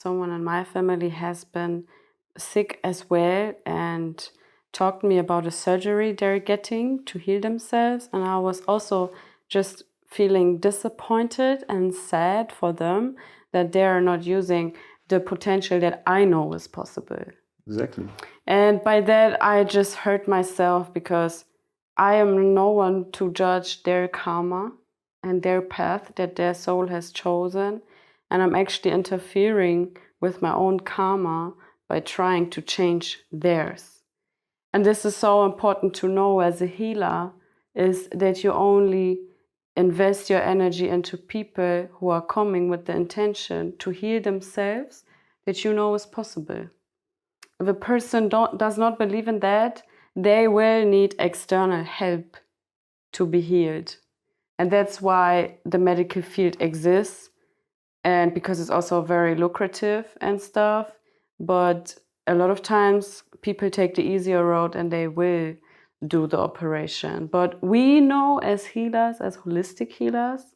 someone in my family has been sick as well and talked to me about a surgery they're getting to heal themselves. And I was also just feeling disappointed and sad for them that they are not using the potential that I know is possible. Exactly. And by that, I just hurt myself because I am no one to judge their karma and their path that their soul has chosen. And I'm actually interfering with my own karma by trying to change theirs. And this is so important to know as a healer, is that you only invest your energy into people who are coming with the intention to heal themselves that you know is possible. If a person does not believe in that, they will need external help to be healed. And that's why the medical field exists, and because it's also very lucrative and stuff. But a lot of times people take the easier road and they will do the operation. But we know as healers, as holistic healers,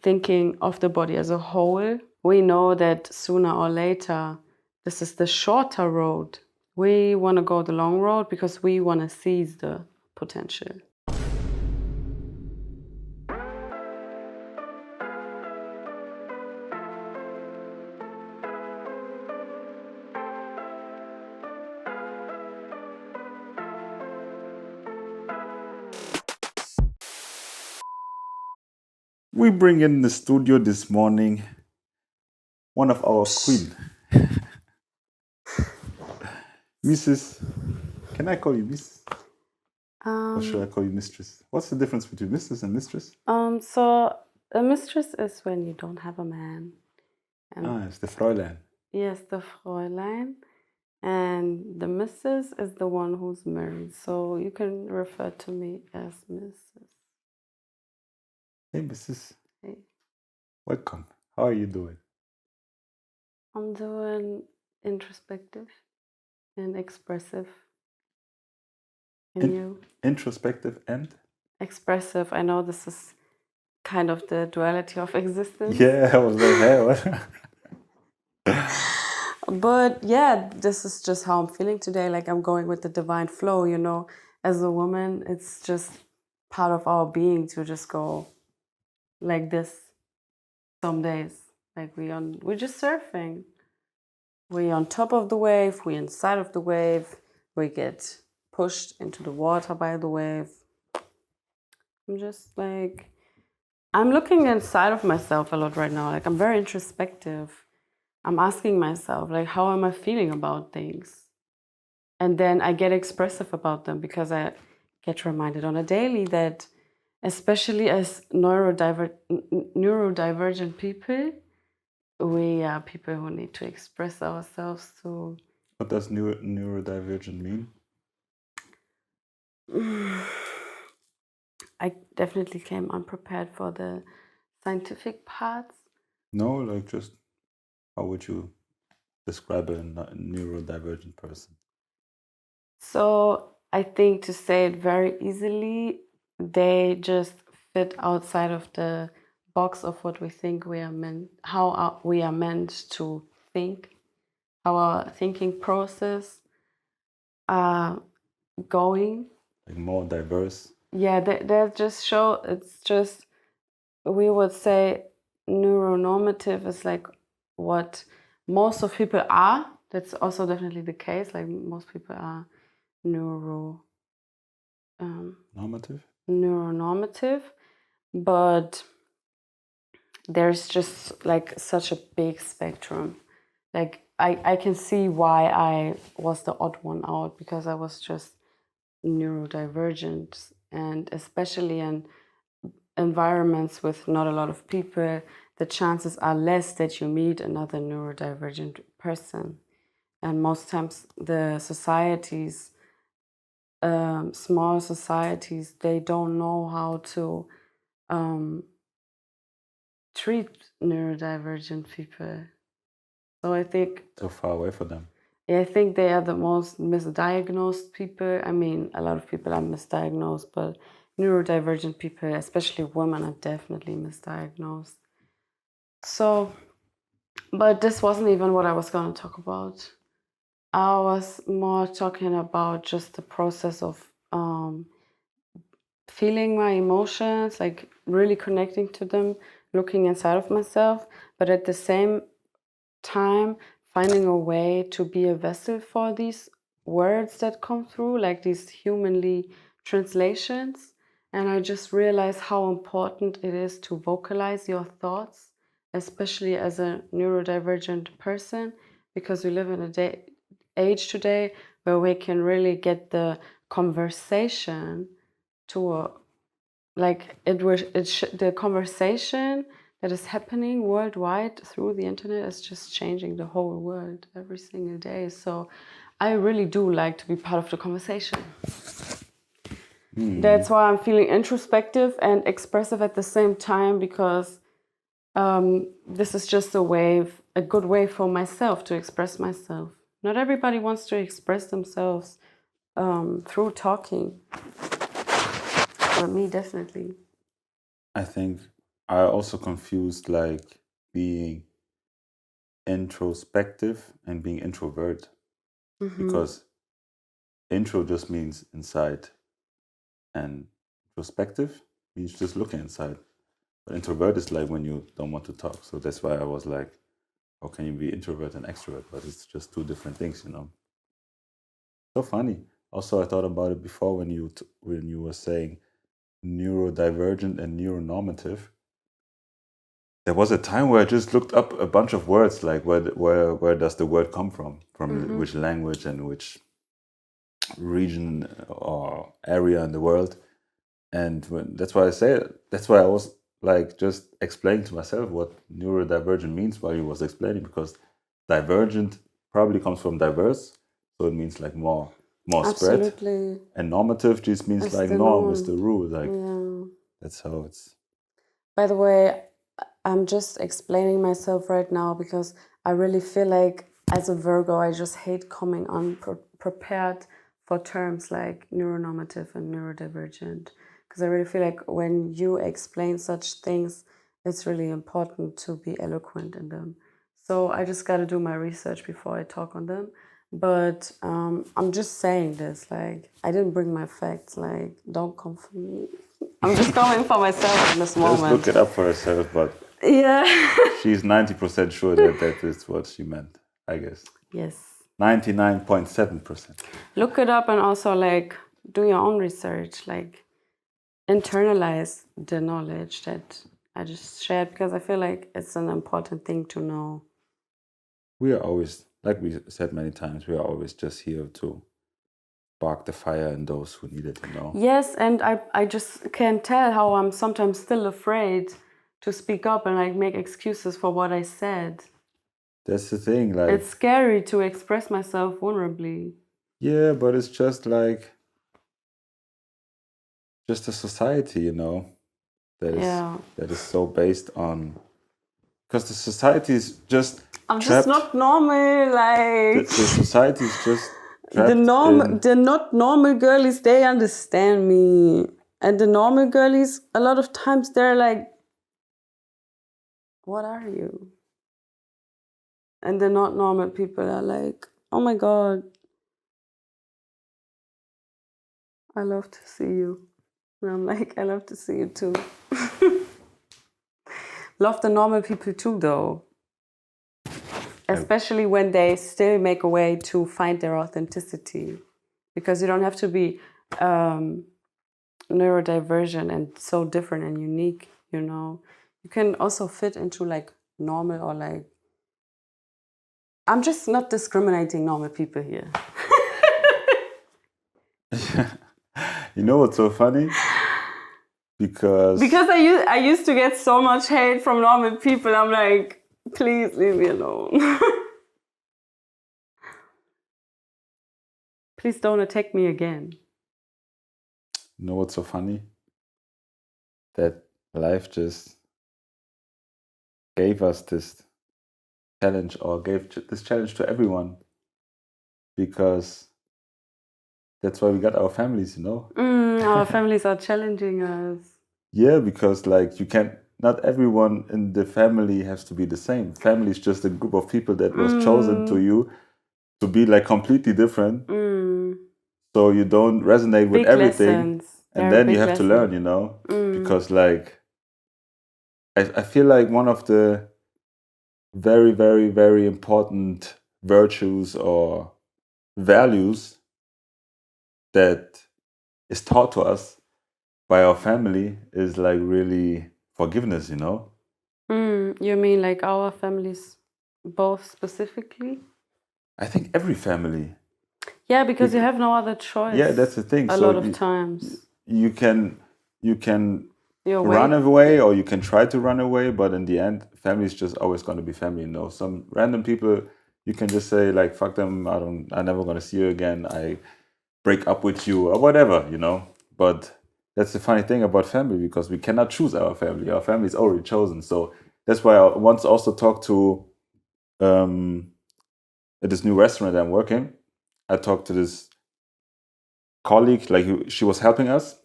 thinking of the body as a whole, we know that sooner or later, this is the shorter road. We want to go the long road because we want to seize the potential. We bring in the studio this morning one of our queen, Mrs. Can I call you Miss? Or should I call you Mistress? What's the difference between Mistress and Mistress? So a mistress is when you don't have a man. It's the Fräulein. Yes, the Fräulein. And the Mrs. is the one who's married. So you can refer to me as Mrs. Hey, Mrs. Hey. Welcome. How are you doing? I'm doing introspective and expressive. And you? Introspective and? Expressive. I know this is kind of the duality of existence. Yeah, I was like, hey, what? But yeah, this is just how I'm feeling today. Like I'm going with the divine flow, you know. As a woman, it's just part of our being to just go like this some days. Like we're just surfing. We're on top of the wave, we're inside of the wave, we get pushed into the water by the wave. I'm just like, I'm looking inside of myself a lot right now. Like I'm very introspective. I'm asking myself, like, how am I feeling about things? And then I get expressive about them because I get reminded on a daily that, especially as neurodivergent people, we are people who need to express ourselves to. What does neurodivergent mean? I definitely came unprepared for the scientific parts. No, like just how would you describe a neurodivergent person? So I think to say it very easily, they just fit outside of the box of what we think we are meant, we are meant to think, how our thinking process are going. Like more diverse? Yeah, they just show, it's just, we would say neuronormative is like what most of people are. That's also definitely the case. Like most people are neuronormative, but there's just like such a big spectrum. Like I can see why I was the odd one out, because I was just neurodivergent, and especially in environments with not a lot of people, the chances are less that you meet another neurodivergent person. And most times the societies, small societies, they don't know how to treat neurodivergent people. So I think So far away from them. I think they are the most misdiagnosed people. I mean, a lot of people are misdiagnosed, but neurodivergent people, especially women, are definitely misdiagnosed. So But this wasn't even what I was going to talk about. I was more talking about just the process of feeling my emotions, like really connecting to them, looking inside of myself, but at the same time finding a way to be a vessel for these words that come through, like these humanly translations. And I just realized how important it is to vocalize your thoughts, especially as a neurodivergent person, because we live in a age today where we can really get the conversation to a, like the conversation that is happening worldwide through the internet is just changing the whole world every single day. So I really do like to be part of the conversation. That's why I'm feeling introspective and expressive at the same time, because this is just a good way for myself to express myself. Not everybody wants to express themselves through talking. But me, definitely. I think I also confused like being introspective and being introvert, because intro just means inside and introspective means just looking inside. But introvert is like when you don't want to talk. So that's why I was like, how can you be introvert and extrovert? But it's just two different things, you know. So funny. Also, I thought about it before when you were saying neurodivergent and neuronormative. There was a time where I just looked up a bunch of words, like where does the word come from which language and which region or area in the world. And that's why I say it. That's why I was like just explaining to myself what neurodivergent means while he was explaining, because divergent probably comes from diverse, so it means like more spread. Absolutely. And normative just means It's like the norm is norm. the rule. Like Yeah. that's how it's. By the way, I'm just explaining myself right now because I really feel like as a Virgo, I just hate coming unprepared for terms like neuronormative and neurodivergent. Because I really feel like when you explain such things, it's really important to be eloquent in them. So I just got to do my research before I talk on them. But I'm just saying this, like, I didn't bring my facts, like, don't come for me. I'm just coming for myself in this moment. Just look it up for herself, but yeah. she's 90% sure that is what she meant, I guess. Yes. 99.7%. Look it up and also, like, do your own research, like, internalize the knowledge that I just shared, because I feel like it's an important thing to know. We are always, like we said many times, we are always just here to spark the fire in those who need it, you know? Yes, and I just can't tell how I'm sometimes still afraid to speak up and like make excuses for what I said. That's the thing, like... It's scary to express myself vulnerably. Yeah, but it's just like... just a society, you know? That is so based on... Because the society is just I'm trapped. just not normal, like... The society is just trapped The not normal girlies, they understand me. And the normal girlies, a lot of times they're like, what are you? And the not normal people are like, oh my God, I love to see you. And I'm like, I love to see you too. Love the normal people too, though. Especially when they still make a way to find their authenticity. Because you don't have to be neurodivergent and so different and unique, you know. You can also fit into like normal or like... I'm just not discriminating normal people here. You know what's so funny? Because I used to get so much hate from normal people. I'm like, please leave me alone. Please don't attack me again. You know what's so funny? That life just gave us this challenge, or gave this challenge to everyone, because that's why we got our families, you know? Our families are challenging us. Yeah, because like you can't not everyone in the family has to be the same. Family is just a group of people that was chosen to you to be like completely different. So you don't resonate with Big everything. lessons. And They're then you big have to learn, you know, because like I feel like one of the very, very, very important virtues or values that is taught to us by our family is like really forgiveness, you know? You mean like our families both specifically? I think every family. Yeah, because you have no other choice. Yeah, that's the thing. A So lot of times. you can You're run away. away or you can try to run away, but in the end, family is just always going to be family. You know, some random people you can just say like, "Fuck them! I'm never going to see you again. I break up with you or whatever." You know, but that's the funny thing about family because we cannot choose our family. Our family is already chosen. So that's why I once also talked to at this new restaurant I'm working. I talked to this colleague, like she was helping us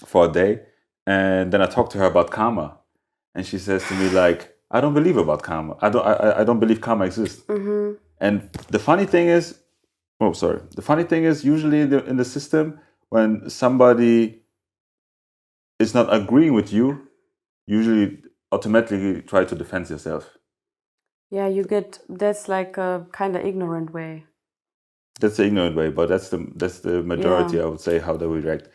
for a day, and then I talked to her about karma, and she says to me like, "I don't believe about karma. I don't believe karma exists." And the funny thing is, the funny thing is, usually in the system, when somebody is not agreeing with you, usually automatically try to defend yourself. Yeah, that's like a kind of ignorant way. That's the ignorant way, but that's the majority, I would say, how they react.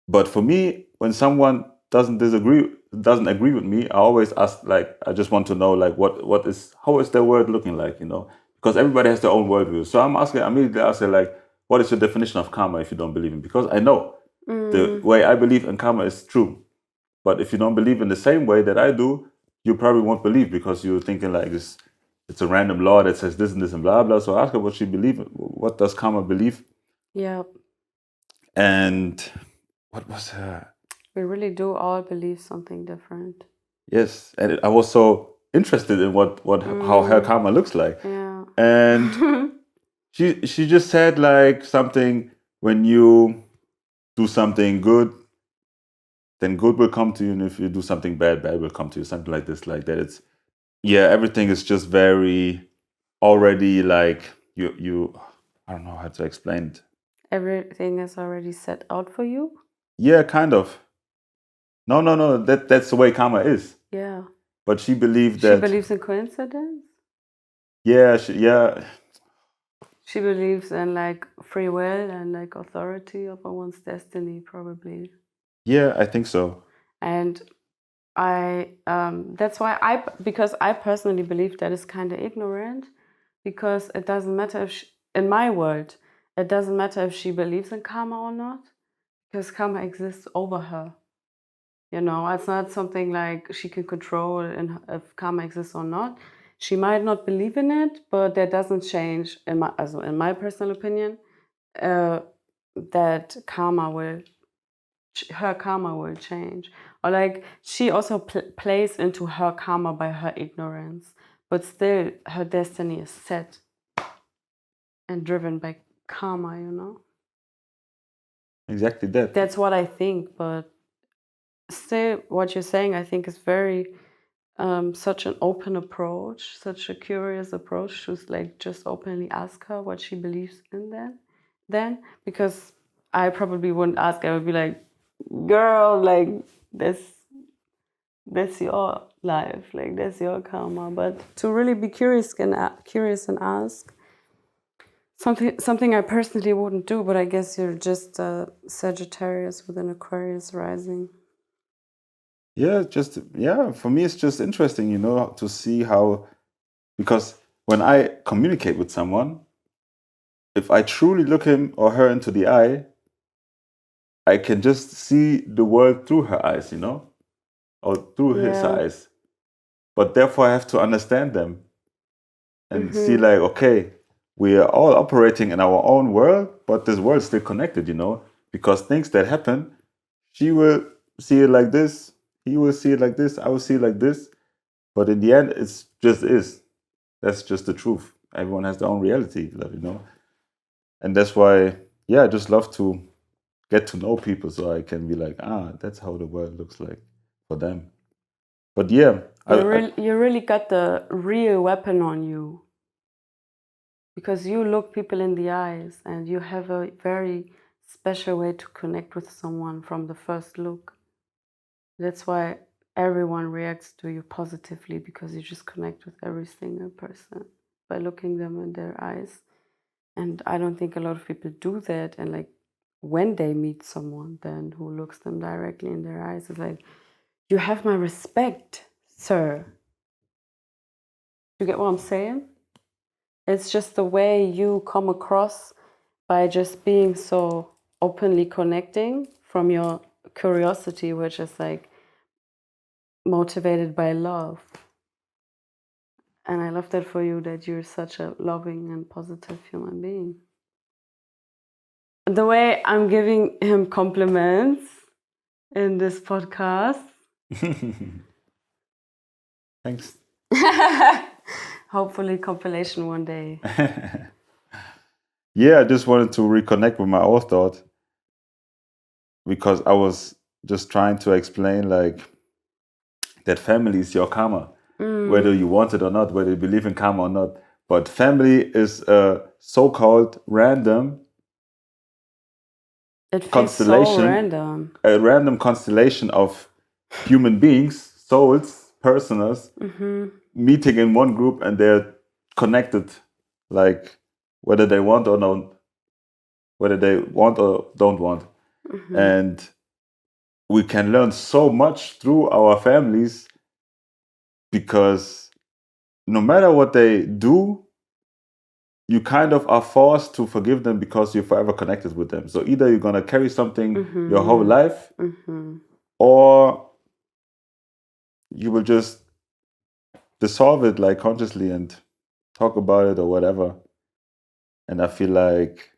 But for me, when someone doesn't agree with me, I always ask, like, I just want to know, like, how is their world looking like, you know? Because everybody has their own worldview. So I'm immediately asking, like, what is your definition of karma if you don't believe in? Because I know the way I believe in karma is true. But if you don't believe in the same way that I do, you probably won't believe because you're thinking like this. It's a random law that says this and this and blah blah. So ask her what she believes. What does karma believe? Yeah. And what was her? We really do all believe something different. Yes, and I was so interested in how her karma looks like. Yeah. And she just said like something, when you do something good, then good will come to you, and if you do something bad, bad will come to you. Something like this, like that. It's everything is just very already like you. I don't know how to explain it. Everything is already set out for you? Yeah, kind of. No. That's the way karma is. Yeah. But she believed She that. believes in coincidence? Yeah, She believes in like free will and like authority over one's destiny, probably. Yeah, I think so. And that's why because I personally believe that is kind of ignorant, because it doesn't matter if in my world, it doesn't matter if she believes in karma or not, because karma exists over her. You know, it's not something like she can control if karma exists or not. She might not believe in it, but that doesn't change, in my personal opinion, that her karma will change. Or like she also plays into her karma by her ignorance, but still her destiny is set and driven by karma, you know? Exactly that. That's what I think, but still what you're saying I think is very such an open approach, such a curious approach to like just openly ask her what she believes in then because I probably wouldn't ask. I would be like, girl, like that's your life, like that's your karma. But to really be curious and ask something I personally wouldn't do. But I guess you're just a Sagittarius with an Aquarius rising. Yeah, for me it's just interesting, you know, to see how, because when I communicate with someone, if I truly look him or her into the eye, I can just see the world through her eyes, you know, or through his Yeah. eyes. But therefore I have to understand them and see like, okay, we are all operating in our own world, but this world is still connected, you know, because things that happen, she will see it like this, he will see it like this, I will see it like this. But in the end, it's just is. That's just the truth. Everyone has their own reality, you know. And that's why, I just love to get to know people so I can be like, that's how the world looks like for them. But yeah, you really got the real weapon on you, because you look people in the eyes and you have a very special way to connect with someone from the first look. That's why everyone reacts to you positively, because you just connect with every single person by looking them in their eyes. And I don't think a lot of people do that. And like when they meet someone then who looks them directly in their eyes, it's like, you have my respect, sir. You get what I'm saying? It's just the way you come across by just being so openly connecting from your curiosity, which is like motivated by love. And I love that for you, that you're such a loving and positive human being. The way I'm giving him compliments in this podcast. Thanks. Hopefully compilation one day. Yeah, I just wanted to reconnect with my old thought, because I was just trying to explain like that family is your karma, whether you want it or not, whether you believe in karma or not. But family is a so-called random constellation, so random. A random constellation of human beings, souls, personas, meeting in one group, and they're connected, like whether they want or not, whether they want or don't want. And we can learn so much through our families, because no matter what they do, you kind of are forced to forgive them because you're forever connected with them. So either you're going to carry something your whole life, or you will just dissolve it like consciously and talk about it or whatever. And I feel like,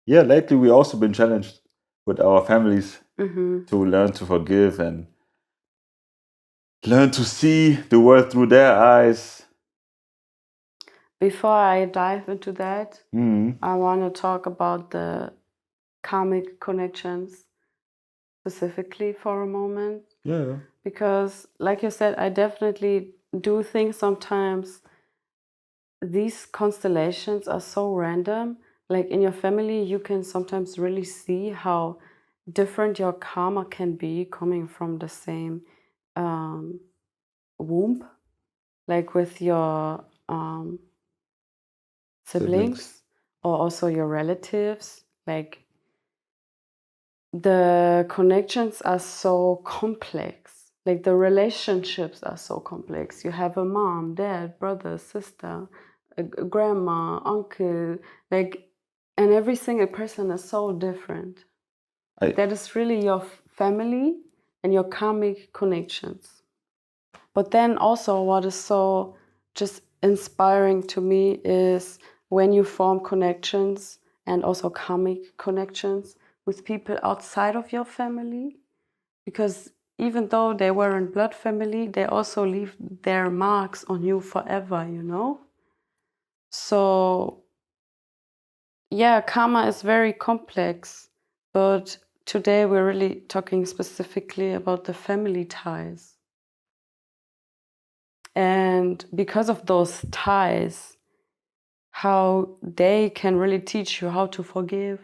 yeah, lately we also been challenged with our families to learn to forgive and learn to see the world through their eyes. Before I dive into that, I want to talk about the karmic connections specifically for a moment. Yeah. Because, like you said, I definitely do think sometimes these constellations are so random. Like in your family, you can sometimes really see how different your karma can be coming from the same womb, like with your siblings or also your relatives. Like the connections are so complex, like the relationships are so complex. You have a mom, dad, brother, sister, a grandma, uncle, like, and every single person is so different. That is really your family and your karmic connections. But then also what is so just inspiring to me is when you form connections and also karmic connections with people outside of your family, because even though they weren't blood family, they also leave their marks on you forever, you know? So yeah, karma is very complex, but today we're really talking specifically about the family ties. And because of those ties, how they can really teach you how to forgive.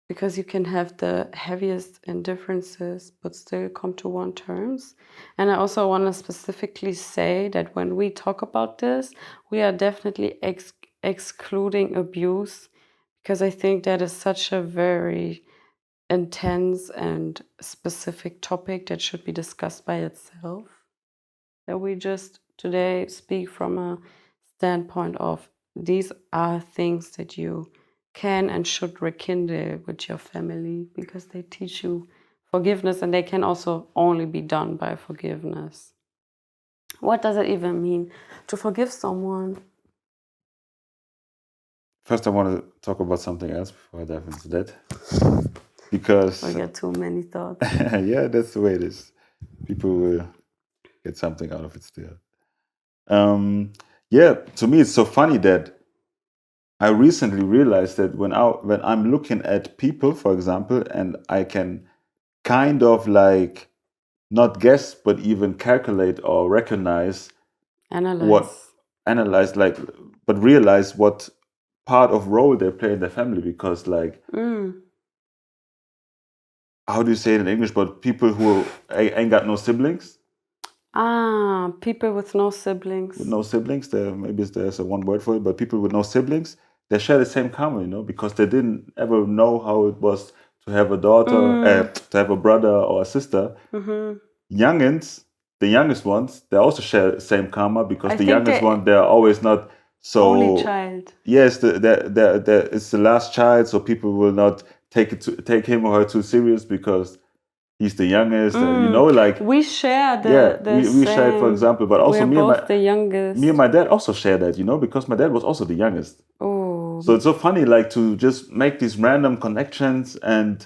Because you can have the heaviest indifferences, but still come to one terms. And I also want to specifically say that when we talk about this, we are definitely excluding abuse, because I think that is such a very intense and specific topic that should be discussed by itself. That we just today speak from a standpoint of these are things that you can and should rekindle with your family, because they teach you forgiveness, and they can also only be done by forgiveness. What does it even mean to forgive someone? First, I want to talk about something else before I dive into that. Because I got too many thoughts. Yeah, that's the way it is. People will get something out of it still. Yeah, to me it's so funny that I recently realized that when I'm looking at people, for example, and I can kind of like not guess, but even calculate or recognize analyze, like, but realize what part of role they play in their family, because like, how do you say it in English? But people who ain't got no siblings. People with no siblings. With no siblings, maybe there's a one word for it, but people with no siblings, they share the same karma, because they didn't ever know how it was to have a daughter, to have a brother or a sister. Youngins, the youngest ones, they also share the same karma, because the youngest one, they're always not so. Only child. Yes, it's the last child, so people will not take him or her too serious because he's the youngest. Like we share we share, for example, but also the youngest. Me and my dad also share that, because my dad was also the youngest. Oh. So it's so funny, like, to just make these random connections. And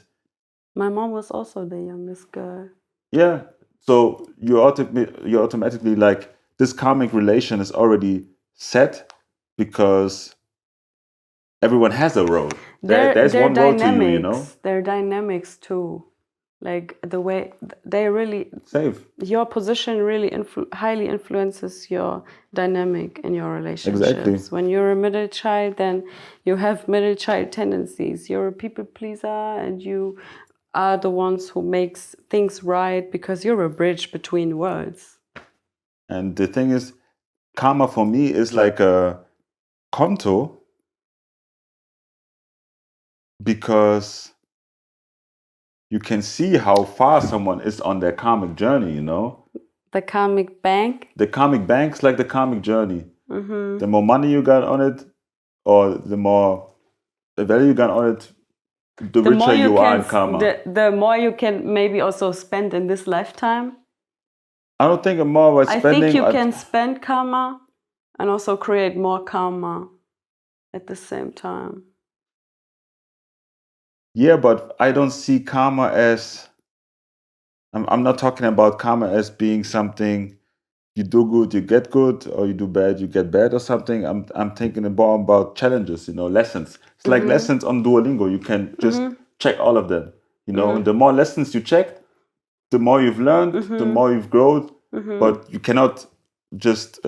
my mom was also the youngest girl. Yeah. So you automatically, like, this karmic relation is already set because everyone has a role. There's one role to you, Their dynamics too. Like the way they really your position really highly influences your dynamic in your relationships. Exactly. When you're a middle child, then you have middle child tendencies. You're a people pleaser, and you are the ones who makes things right because you're a bridge between worlds. And the thing is, karma for me is like a konto, because you can see how far someone is on their karmic journey, The karmic bank? The karmic bank's like the karmic journey. The more money you got on it, or the more value you got on it, the richer you are in karma. The more you can maybe also spend in this lifetime. I don't think more about spending. I think you can spend karma and also create more karma at the same time. Yeah, but I don't see karma as... I'm not talking about karma as being something you do good, you get good, or you do bad, you get bad, or something. I'm thinking more about challenges, lessons. It's like lessons on Duolingo. You can just check all of them. The more lessons you check, the more you've learned, the more you've grown. But you cannot just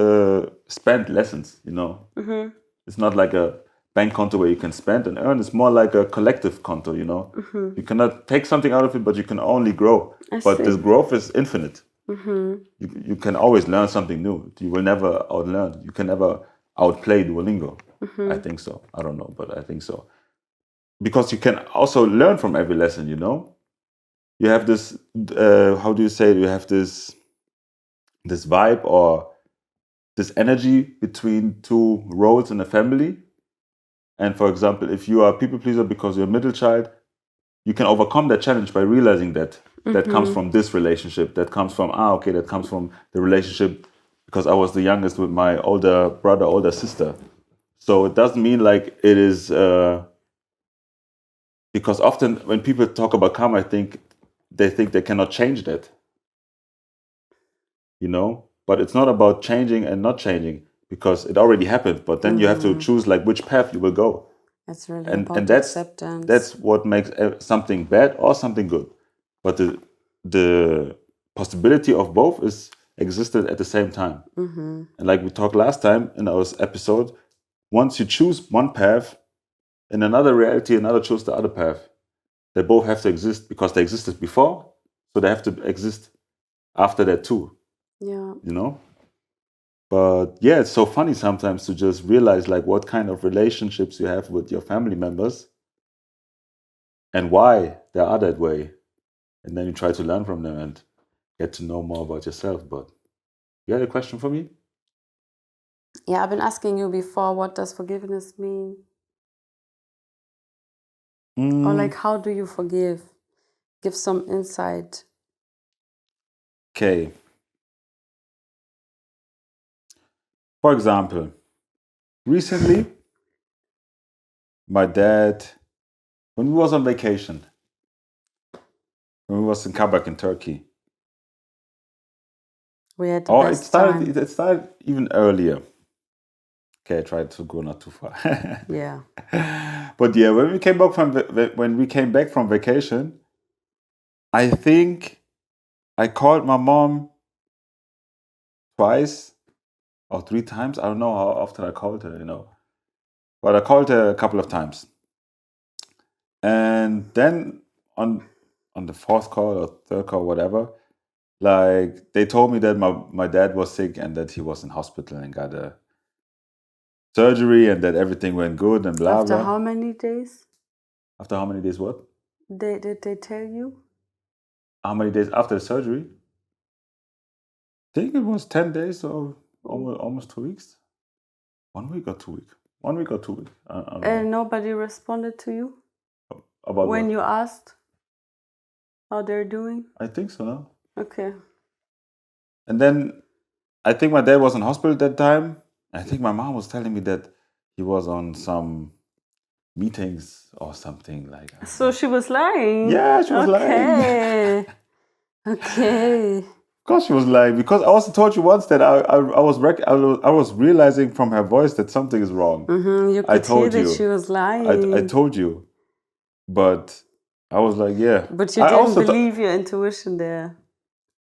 spend lessons. It's not like a bank konto where you can spend and earn. It's more like a collective konto. You cannot take something out of it, but you can only grow. But this growth is infinite. You can always learn something new. You will never outlearn. You can never outplay Duolingo. I think so. I don't know, but I think so. Because you can also learn from every lesson, You have this, how do you say it? You have this vibe or this energy between two roles in a family. And for example, if you are a people pleaser because you're a middle child, you can overcome that challenge by realizing that that comes from this relationship. That comes from, that comes from the relationship because I was the youngest with my older brother, older sister. So it doesn't mean like it is, because often when people talk about karma, they think they cannot change that. But it's not about changing and not changing because it already happened. But then you have to choose like which path you will go. It's really about acceptance. That's what makes something bad or something good. But the possibility of both existed at the same time. And like we talked last time in our episode, once you choose one path, in another reality, another chose the other path. They both have to exist because they existed before, so they have to exist after that too. Yeah. But yeah, it's so funny sometimes to just realize like what kind of relationships you have with your family members and why they are that way. And then you try to learn from them and get to know more about yourself. But you had a question for me? Yeah, I've been asking you before, what does forgiveness mean? Or like, how do you forgive? Give some insight. Okay. For example, recently, my dad, when we was on vacation, when we was in Kabak in Turkey. We had the best time. It started even earlier. Okay, I tried to go not too far. Yeah. But yeah, when we came back from vacation, I think I called my mom twice or 3 times. I don't know how often I called her, but I called her a couple of times. And then on the fourth call or third call, whatever, like they told me that my dad was sick and that he was in hospital and got a surgery and that everything went good and blah After blah. how many days? After how many days? What? Did they tell you? How many days after the surgery? I think it was 10 days or almost 2 weeks. 1 week or 2 weeks. 1 week or 2 weeks. I don't know. And nobody responded to you About when what? you asked how they're doing? I think so, no? Okay. And then I think my dad was in hospital at that time. I think my mom was telling me that he was on some meetings or something like that. So she was lying? Yeah, she was lying. Okay. Okay. Of course she was lying, because I also told you once that I was realizing from her voice that something is wrong. You I could told hear that you. she was lying. I told you. But I was like, yeah. But you I didn't also believe your intuition there.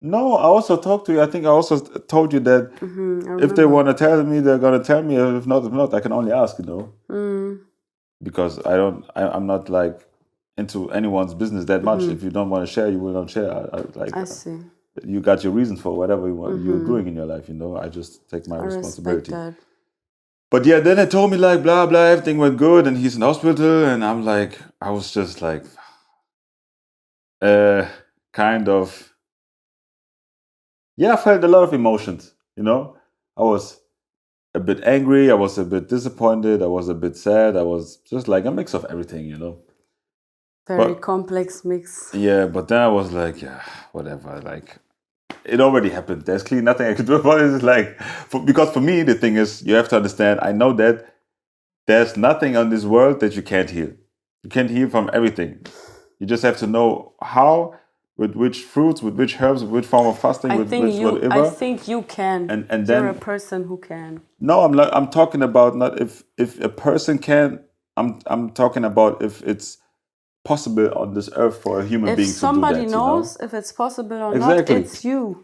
No, I also talked to you. I think I also told you that I if they remember. want to tell me, they're gonna tell me. If not, I can only ask, because I'm not like into anyone's business that much. If you don't want to share, you will not share. I see. You got your reasons for whatever you're doing in your life. I just take my I responsibility. respect that. But yeah, then they told me like blah blah, everything went good, and he's in hospital, and I'm like, I was just like, kind of. Yeah, I felt a lot of emotions, I was a bit angry, I was a bit disappointed, I was a bit sad, I was just like a mix of everything, Very But- complex mix. Yeah, but then I was like, yeah, whatever, like, it already happened. There's clearly nothing I could do about it. It's like, because for me, the thing is, you have to understand, I know that there's nothing on this world that you can't heal. You can't heal from everything. You just have to know how, with which fruits, with which herbs, with which form of fasting, I with think which you. whatever. I think you can. And You're then a person who can. No, I'm talking about not if a person can. I'm talking about if it's possible on this earth for a human If being to do that. somebody knows if it's possible or Exactly. not, it's you.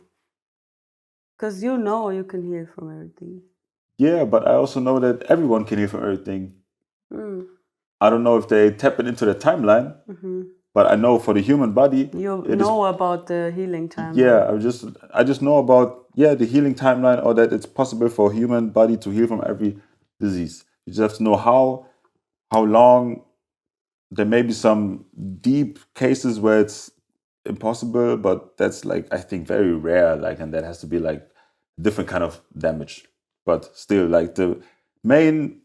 Because you know you can heal from everything. Yeah, but I also know that everyone can heal from everything. I don't know if they tap it into the timeline, but I know for the human body, You know about the healing timeline. Yeah, I just know about the healing timeline, or that it's possible for a human body to heal from every disease. You just have to know how long. There may be some deep cases where it's impossible, but that's like, I think, very rare. Like, and that has to be like different kind of damage. But still, like the main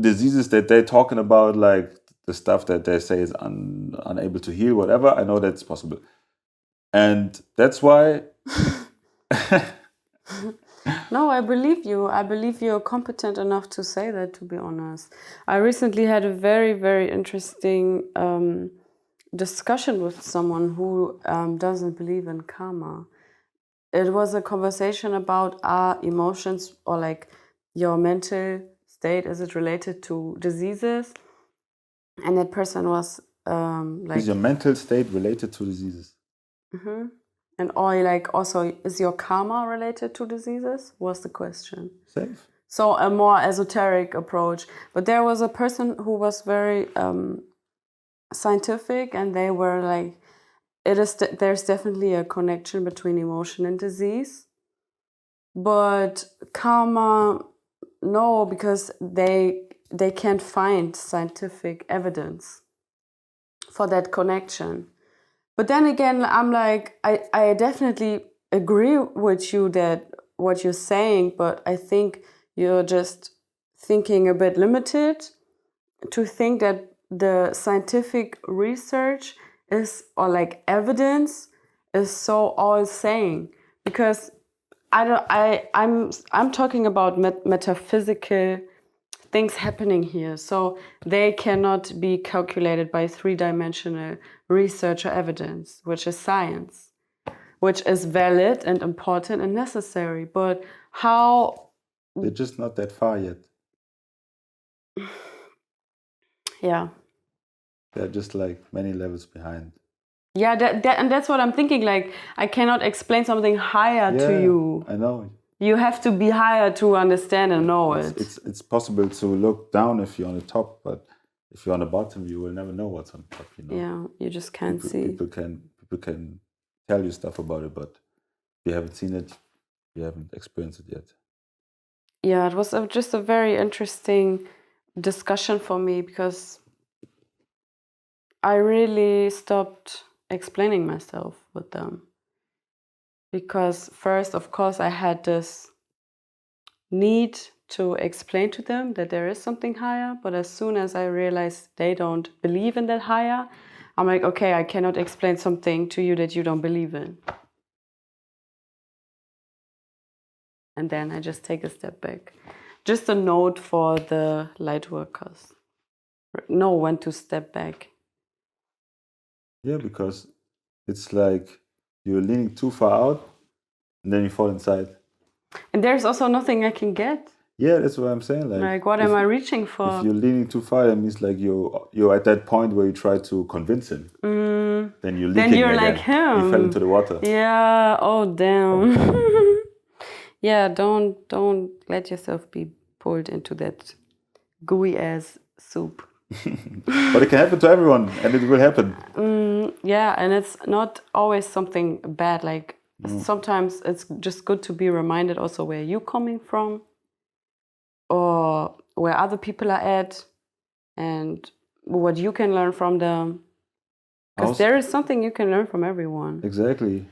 diseases that they're talking about, like the stuff that they say is unable to heal, whatever, I know that's possible. And that's why. No, I believe you. I believe you're competent enough to say that, to be honest. I recently had a very, very interesting discussion with someone who doesn't believe in karma. It was a conversation about our emotions, or like your mental state, is it related to diseases? And that person was like... Is your mental state related to diseases? And or like also, is your karma related to diseases? Was the question. Safe. So a more esoteric approach. But there was a person who was very scientific, and they were like, there's definitely a connection between emotion and disease. But karma, no, because they can't find scientific evidence for that connection. But then again, I'm like, I definitely agree with you that what you're saying, but I think you're just thinking a bit limited to think that the scientific research is, or like evidence is so all saying, because I'm talking about metaphysical things happening here. So they cannot be calculated by three-dimensional research or evidence, which is science, which is valid and important and necessary. But how... They're just not that far yet. Yeah. They're just like many levels behind. Yeah, and that's what I'm thinking. Like, I cannot explain something higher to you. I know. You have to be higher to understand and know it. It's possible to look down if you're on the top, but if you're on the bottom, you will never know what's on top. Yeah, you just can't see. People can tell you stuff about it, but if you haven't seen it, you haven't experienced it yet. Yeah, it was just a very interesting discussion for me because I really stopped explaining myself with them. Because first, of course, I had this need to explain to them that there is something higher, but as soon as I realized they don't believe in that higher, I'm like, okay, I cannot explain something to you that you don't believe in. And then I just take a step back. Just a note for the light workers. Know when to step back. Yeah, because it's like you're leaning too far out and then you fall inside. And there's also nothing I can get. Yeah, that's what I'm saying. Like what am I reaching for? If you're leaning too far, that means like you're at that point where you try to convince him. Then you're leaking then you're again. like him. You fell into the water. Yeah. Oh damn. Yeah. Don't let yourself be pulled into that gooey ass soup. But it can happen to everyone, and it will happen. Yeah, and it's not always something bad. Like sometimes it's just good to be reminded also where you're coming from, or where other people are at, and what you can learn from them. Because there is something you can learn from everyone. Exactly.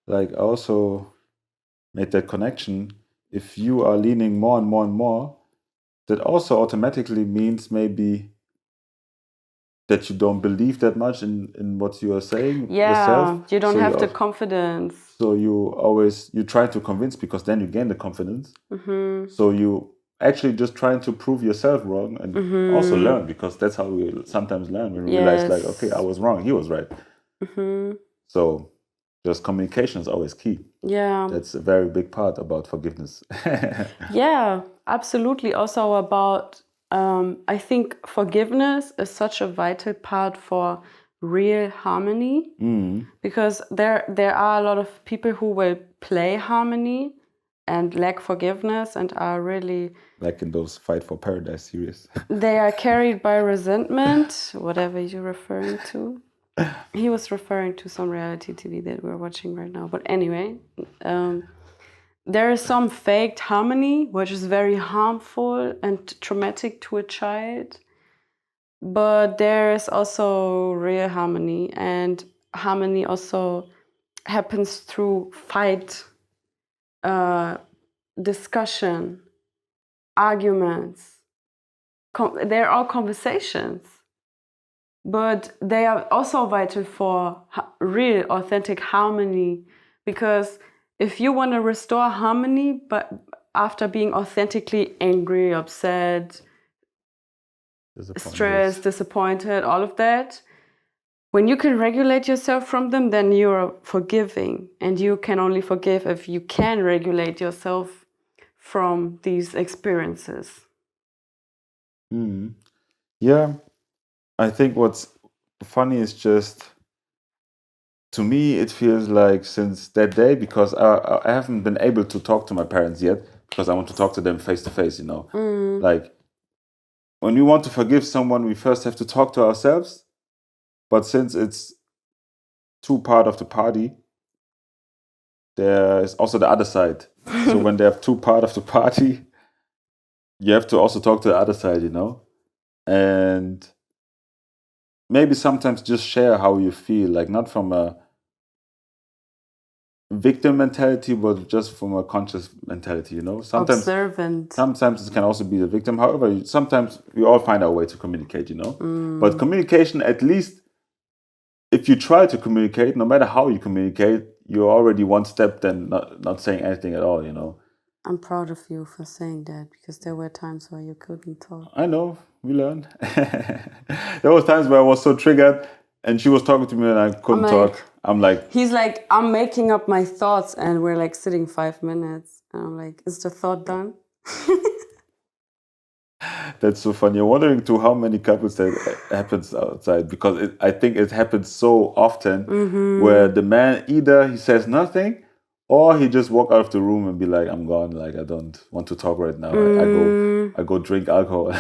Like I also made that connection. If you are leaning more and more and more, that also automatically means maybe that you don't believe that much in what you are saying yourself. You don't have the confidence. So you try to convince, because then you gain the confidence. So you actually just trying to prove yourself wrong and also learn, because that's how we sometimes learn, when we realize like, okay, I was wrong, he was right. So just communication is always key. Yeah. That's a very big part about forgiveness. Yeah, absolutely. Also about I think forgiveness is such a vital part for real harmony, because there are a lot of people who will play harmony and lack forgiveness and are really, like in those Fight for Paradise series. They are carried by resentment, whatever you're referring to. He was referring to some reality TV that we're watching right now. But anyway, there is some faked harmony, which is very harmful and traumatic to a child. But there is also real harmony, and harmony also happens through fight, discussion, arguments. They're all conversations, but they are also vital for real, authentic harmony, because if you want to restore harmony, but after being authentically angry, upset, stressed, disappointed, all of that, when you can regulate yourself from them, then you're forgiving. And you can only forgive if you can regulate yourself from these experiences. Yeah, I think what's funny is just, to me, it feels like since that day, because I haven't been able to talk to my parents yet, because I want to talk to them face to face, Like, when we want to forgive someone, we first have to talk to ourselves. But since it's two part of the party, there is also the other side. So when they have two part of the party, you have to also talk to the other side, And maybe sometimes just share how you feel, like not from a victim mentality, but just from a conscious mentality, Sometimes, observant. Sometimes it can also be the victim. However, sometimes we all find our way to communicate, But communication, at least if you try to communicate, no matter how you communicate, you're already one step than not saying anything at all, I'm proud of you for saying that, because there were times where you couldn't talk. I know, we learned. There was times where I was so triggered and she was talking to me and I couldn't talk. I'm like... He's like, I'm making up my thoughts, and we're like sitting 5 minutes. And I'm like, is the thought done? That's so funny. I'm wondering to how many couples that happens outside, because I think it happens so often where the man either he says nothing or he just walk out of the room and be like, I'm gone, like I don't want to talk right now. I go drink alcohol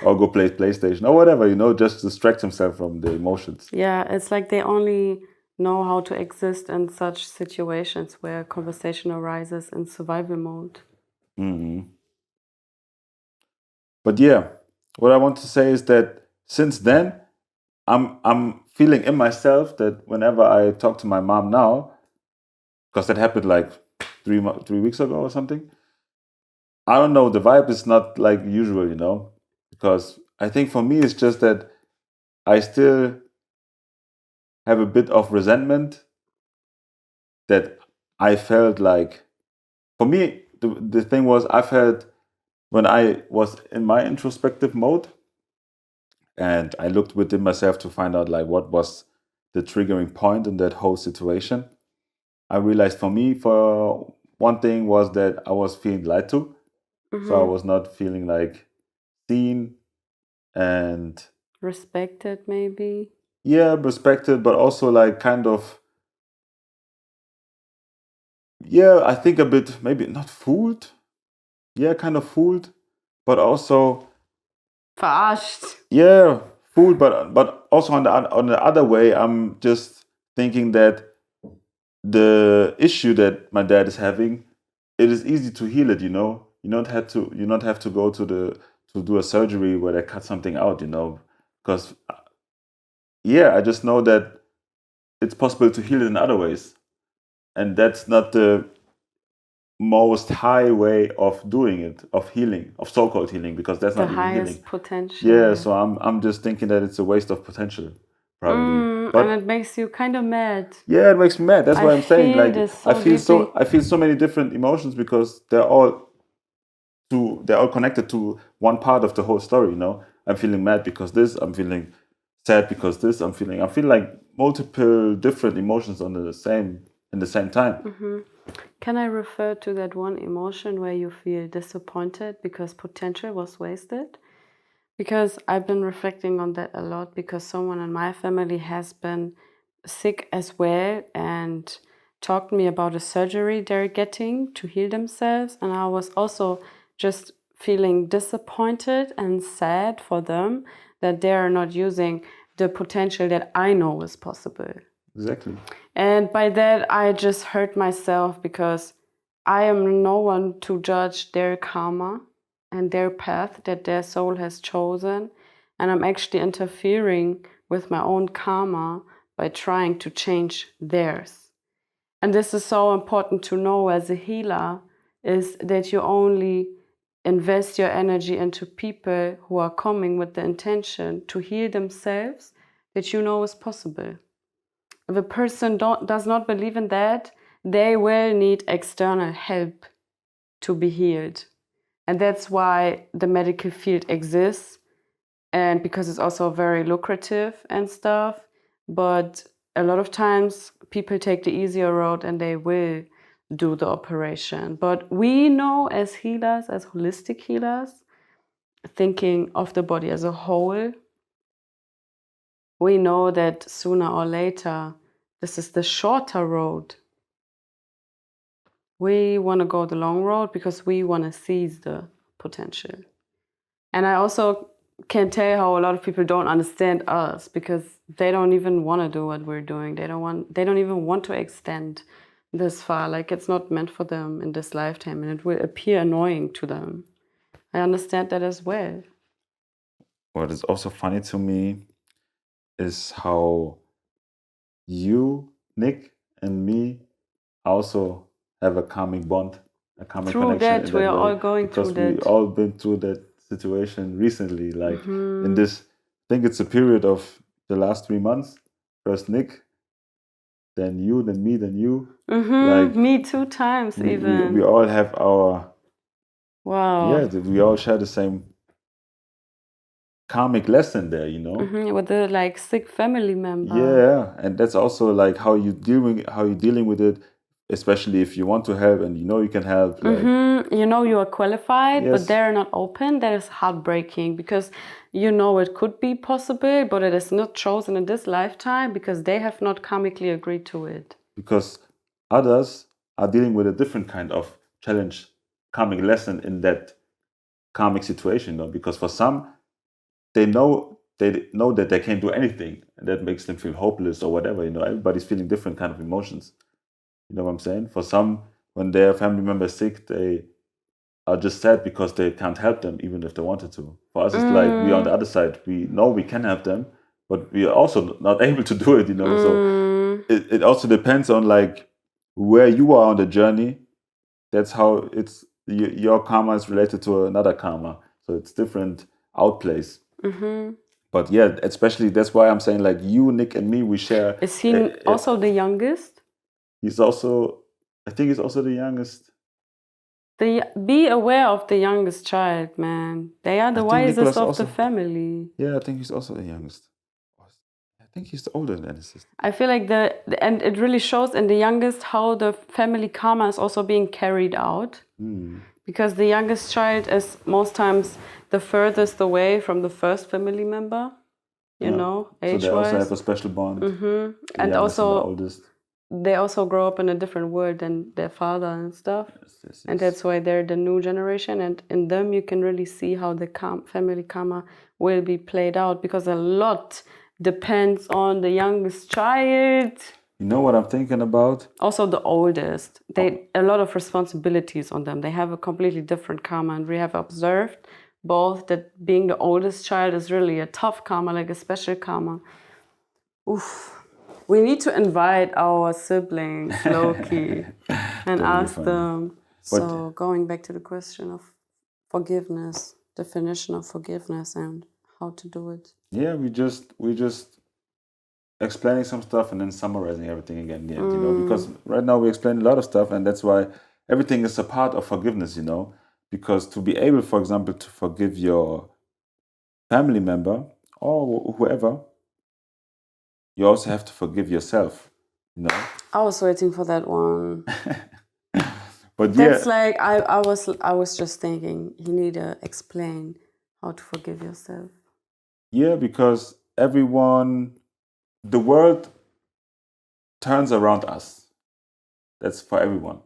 or go play PlayStation or whatever, just distract himself from the emotions. Yeah, it's like they only know how to exist in such situations where conversation arises in survival mode. But yeah, what I want to say is that since then, I'm feeling in myself that whenever I talk to my mom now, because that happened like 3 weeks ago or something, I don't know, the vibe is not like usual, because I think for me it's just that I still have a bit of resentment that I felt like, for me, the thing was I felt when I was in my introspective mode and I looked within myself to find out like what was the triggering point in that whole situation. I realized for me, for one thing, was that I was feeling lied to. So I was not feeling like seen and Respected, maybe. yeah, respected, but also like kind of, yeah, I think a bit maybe not fooled. Yeah, kind of fooled, but also Verarscht. yeah, fooled, but also on the other way, I'm just thinking that the issue that my dad is having, it is easy to heal it. You don't have to go to do a surgery where they cut something out. Because yeah, I just know that it's possible to heal it in other ways, and that's not the most high way of doing it, of healing, of so-called healing, because that's The not even healing. highest potential. Yeah, so I'm just thinking that it's a waste of potential, probably. But and it makes you kind of mad. yeah, it makes me mad. That's I why I'm saying, feel like, this so I feel so many different emotions because they're all connected to one part of the whole story. I'm feeling mad because this. I'm feeling sad because this. I feel like multiple different emotions in the same time. Can I refer to that one emotion where you feel disappointed because potential was wasted? Because I've been reflecting on that a lot because someone in my family has been sick as well and talked to me about a surgery they're getting to heal themselves. And I was also just feeling disappointed and sad for them that they are not using the potential that I know is possible. Exactly. And by that, I just hurt myself because I am no one to judge their karma and their path that their soul has chosen. And I'm actually interfering with my own karma by trying to change theirs. And this is so important to know as a healer, is that you only invest your energy into people who are coming with the intention to heal themselves that you know is possible. If a person does not believe in that, they will need external help to be healed. And that's why the medical field exists, and because it's also very lucrative and stuff. But a lot of times people take the easier road and they will do the operation. But we know as healers, as holistic healers, thinking of the body as a whole, we know that sooner or later, this is the shorter road. We want to go the long road because we want to seize the potential. And I also can tell how a lot of people don't understand us because they don't even want to do what we're doing. They don't even want to extend this far. Like, it's not meant for them in this lifetime, and it will appear annoying to them. I understand that as well. What is also funny to me is how you, Nick, and me also have a karmic bond, a karmic Through connection that, in we that are way, all going because through we that. all been through that situation recently. Like in this, I think it's a period of the last 3 months. First Nick, then you, then me, then you. Like Me 2 times even. we all have our Wow. we all share the same karmic lesson there, With a like sick family member. Yeah, and that's also like how you dealing with it especially if you want to help and you know you can help. Like, You know you are qualified, Yes. but they're not open. That is heartbreaking because you know it could be possible, but it is not chosen in this lifetime because they have not karmically agreed to it. because others are dealing with a different kind of challenge, karmic lesson in that karmic situation, you know, because for some, they know that they can't do anything, and that makes them feel hopeless or whatever, you know. Everybody's feeling different kind of emotions. You know what I'm saying? For some, when their family member is sick, they are just sad because they can't help them even if they wanted to. For us, it's like we're on the other side. We know we can help them, but we are also not able to do it, you know. So it also depends on like where you are on the journey. That's how it's your karma is related to another karma. So it's different outplays. But yeah, especially that's why I'm saying like you, Nick, and me, we share. Is he also the youngest? He's also, I think he's also the youngest. Be aware of the youngest child, man. They are the wisest Nicholas of also, the family. Yeah, I think he's also the youngest. I think he's older than his sister. I feel like and it really shows in the youngest how the family karma is also being carried out. Because the youngest child is most times the furthest away from the first family member, you know, age-wise. So they also have a special bond. The and youngest also and the oldest. they also grow up in a different world than their father and stuff. Yes. And that's why they're the new generation. And in them, you can really see how the family karma will be played out because a lot depends on the youngest child. You know what I'm thinking about? Also the oldest. A lot of responsibilities on them. They have a completely different karma. And we have observed both that being the oldest child is really a tough karma, like a special karma. Oof. We need to invite our siblings, low-key, and ask them. So going back to the question of forgiveness, definition of forgiveness and how to do it. Yeah, we just explaining some stuff and then summarizing everything again in the end, you know, because right now we explain a lot of stuff, and that's why everything is a part of forgiveness, you know, because to be able, for example, to forgive your family member or whoever, you also have to forgive yourself, you know. I was waiting for that one. But that's like I was just thinking you need to explain how to forgive yourself. Yeah, because the world turns around us. That's for everyone.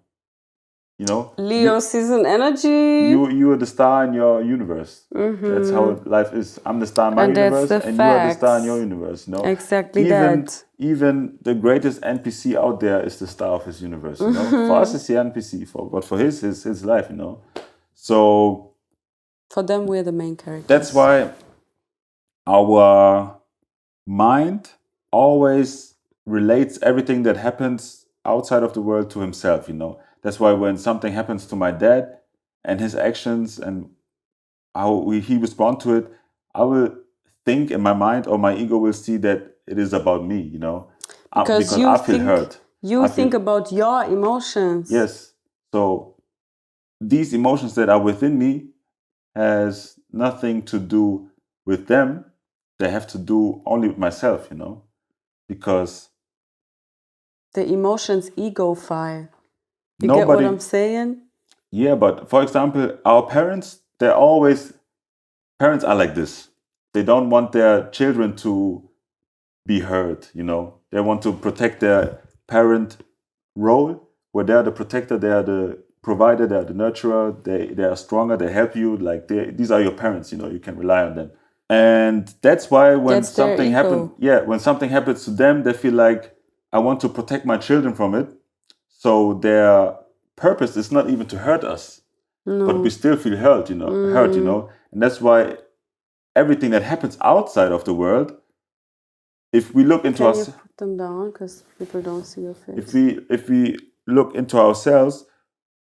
You know, Leo season energy. You are the star in your universe. That's how life is. I'm the star in my universe, and you are the star in your universe. You know, exactly even the greatest NPC out there is the star of his universe. You know, for us it's the NPC, but for his life. You know, so for them we're the main characters. That's why our mind always relates everything that happens outside of the world to himself. You know. That's why when something happens to my dad and his actions and how he respond to it, I will think in my mind, or my ego will see that it is about me, you know, because I feel hurt. You think about your emotions. Yes. So these emotions that are within me has nothing to do with them. They have to do only with myself, you know, because the emotions ego-fy. You get what I'm saying? Yeah, but for example, our parents are like this. They don't want their children to be hurt, you know. They want to protect their parent role, where they're the protector, they are the provider, they are the nurturer, they are stronger, they help you, like these are your parents, you know, you can rely on them. And that's why when something happens to them, they feel like, I want to protect my children from it. So their purpose is not even to hurt us, but we still feel hurt, you know. And that's why everything that happens outside of the world, if we look into ourselves, put them down because people don't see your face. If we look into ourselves,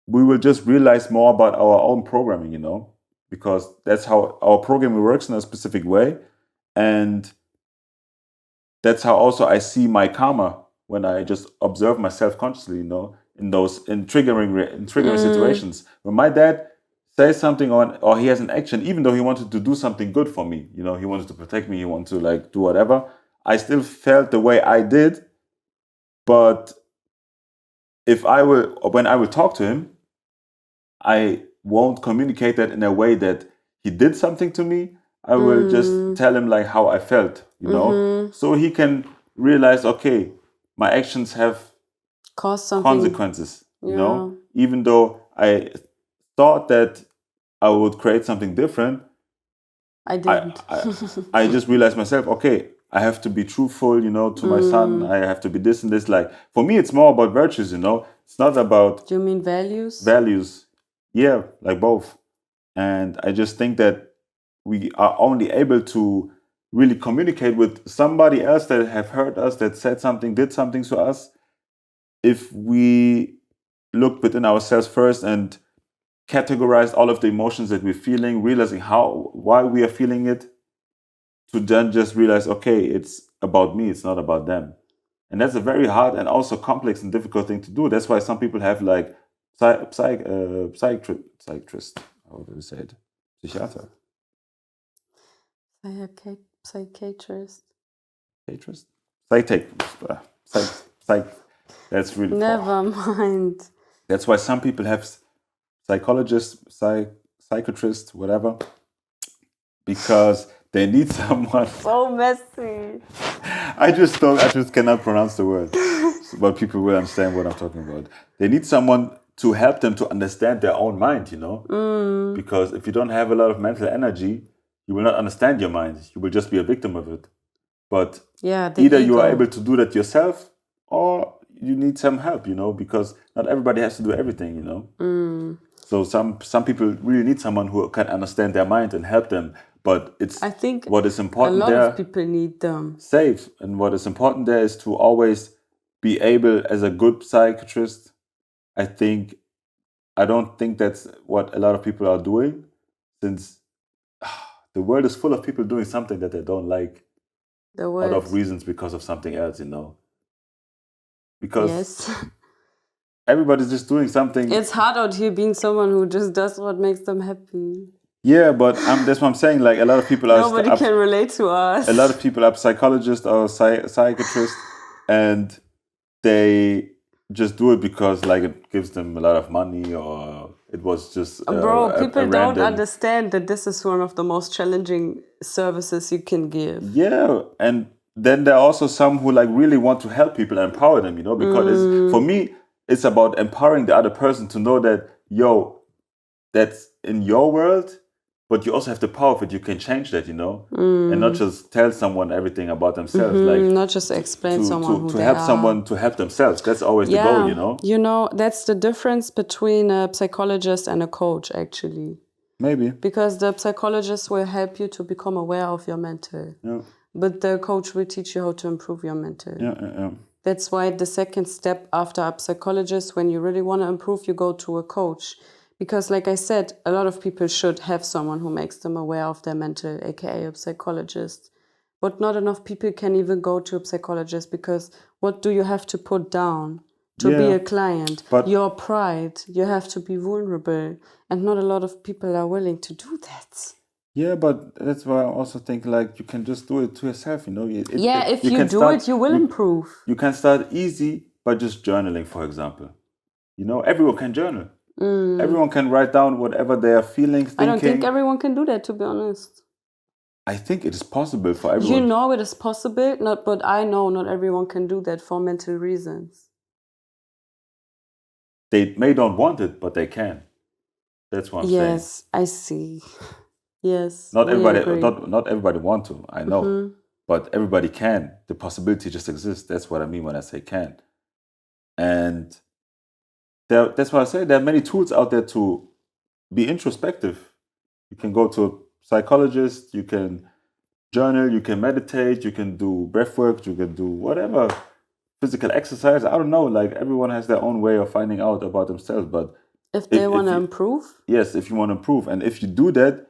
we will just realize more about our own programming, you know, because that's how our programming works in a specific way, and that's how also I see my karma when I just observe myself consciously, you know, in triggering situations. When my dad says something or he has an action, even though he wanted to do something good for me, you know, he wanted to protect me, he wanted to like do whatever, I still felt the way I did, but when I will talk to him, I won't communicate that in a way that he did something to me. I will just tell him like how I felt, so he can realize, okay, my actions have Cause something. consequences, even though I thought that I would create something different. I didn't. I just realized myself, okay, I have to be truthful, to my son. I have to be this and this. Like, for me, it's more about virtues, It's not about... Do you mean values? Values. Yeah, like both. And I just think that we are only able to really communicate with somebody else that have hurt us, that said something, did something to us, if we look within ourselves first and categorize all of the emotions that we're feeling, realizing why we are feeling it, to then just realize, okay, it's about me, it's not about them. And that's a very hard and also complex and difficult thing to do. That's why some people have like psychiatrist. How do you say it? Psychiater. Psychiatrist. That's really... Never mind. That's why some people have psychologists, psychiatrists, whatever, because they need someone. So messy. I just cannot pronounce the word, but people will understand what I'm talking about. They need someone to help them to understand their own mind, because if you don't have a lot of mental energy, you will not understand your mind. You will just be a victim of it. But either you are able to do that yourself, or you need some help, because not everybody has to do everything, So some people really need someone who can understand their mind and help them. But I think what is important there, a lot of people need them. Safe. And what is important there is to always be able, as a good psychiatrist, I don't think that's what a lot of people are doing, since the world is full of people doing something that they don't like. Out of reasons because of something else, Because everybody's just doing something. It's hard out here being someone who just does what makes them happy. Yeah, but that's what I'm saying. Like, a lot of people are... Nobody can relate to us. A lot of people are psychologists or psychiatrists, and they just do it because, like, it gives them a lot of money, or it was just... Bro, people don't understand that this is one of the most challenging services you can give. Yeah, and then there are also some who like really want to help people and empower them, because for me, it's about empowering the other person to know that, that's in your world, but you also have the power of it. You can change that, and not just tell someone everything about themselves. Like, not just explain someone who they help are. Someone to help themselves. That's always the goal, That's the difference between a psychologist and a coach, actually. Maybe. Because the psychologist will help you to become aware of your mental. Yeah. But the coach will teach you how to improve your mental. Yeah. That's why the second step after a psychologist, when you really want to improve, you go to a coach. Because like I said, a lot of people should have someone who makes them aware of their mental, aka a psychologist. But not enough people can even go to a psychologist, because what do you have to put down to be a client? But your pride. You have to be vulnerable. And not a lot of people are willing to do that. Yeah, but that's why I also think like you can just do it to yourself, if you do it, you will improve. You can start easy by just journaling, for example. Everyone can journal. Everyone can write down whatever they are feeling, thinking. I don't think everyone can do that, to be honest. I think it is possible for everyone. It is possible, but I know not everyone can do that for mental reasons. They may don't want it, but they can. That's what I'm saying. Yes, I see. Yes. Not everybody want to, I know. But everybody can. The possibility just exists. That's what I mean when I say can. And that's why I say there are many tools out there to be introspective. You can go to a psychologist, you can journal, you can meditate, you can do breath work, you can do whatever, physical exercise. I don't know, like everyone has their own way of finding out about themselves. But if they want to improve? Yes, if you want to improve. And if you do that,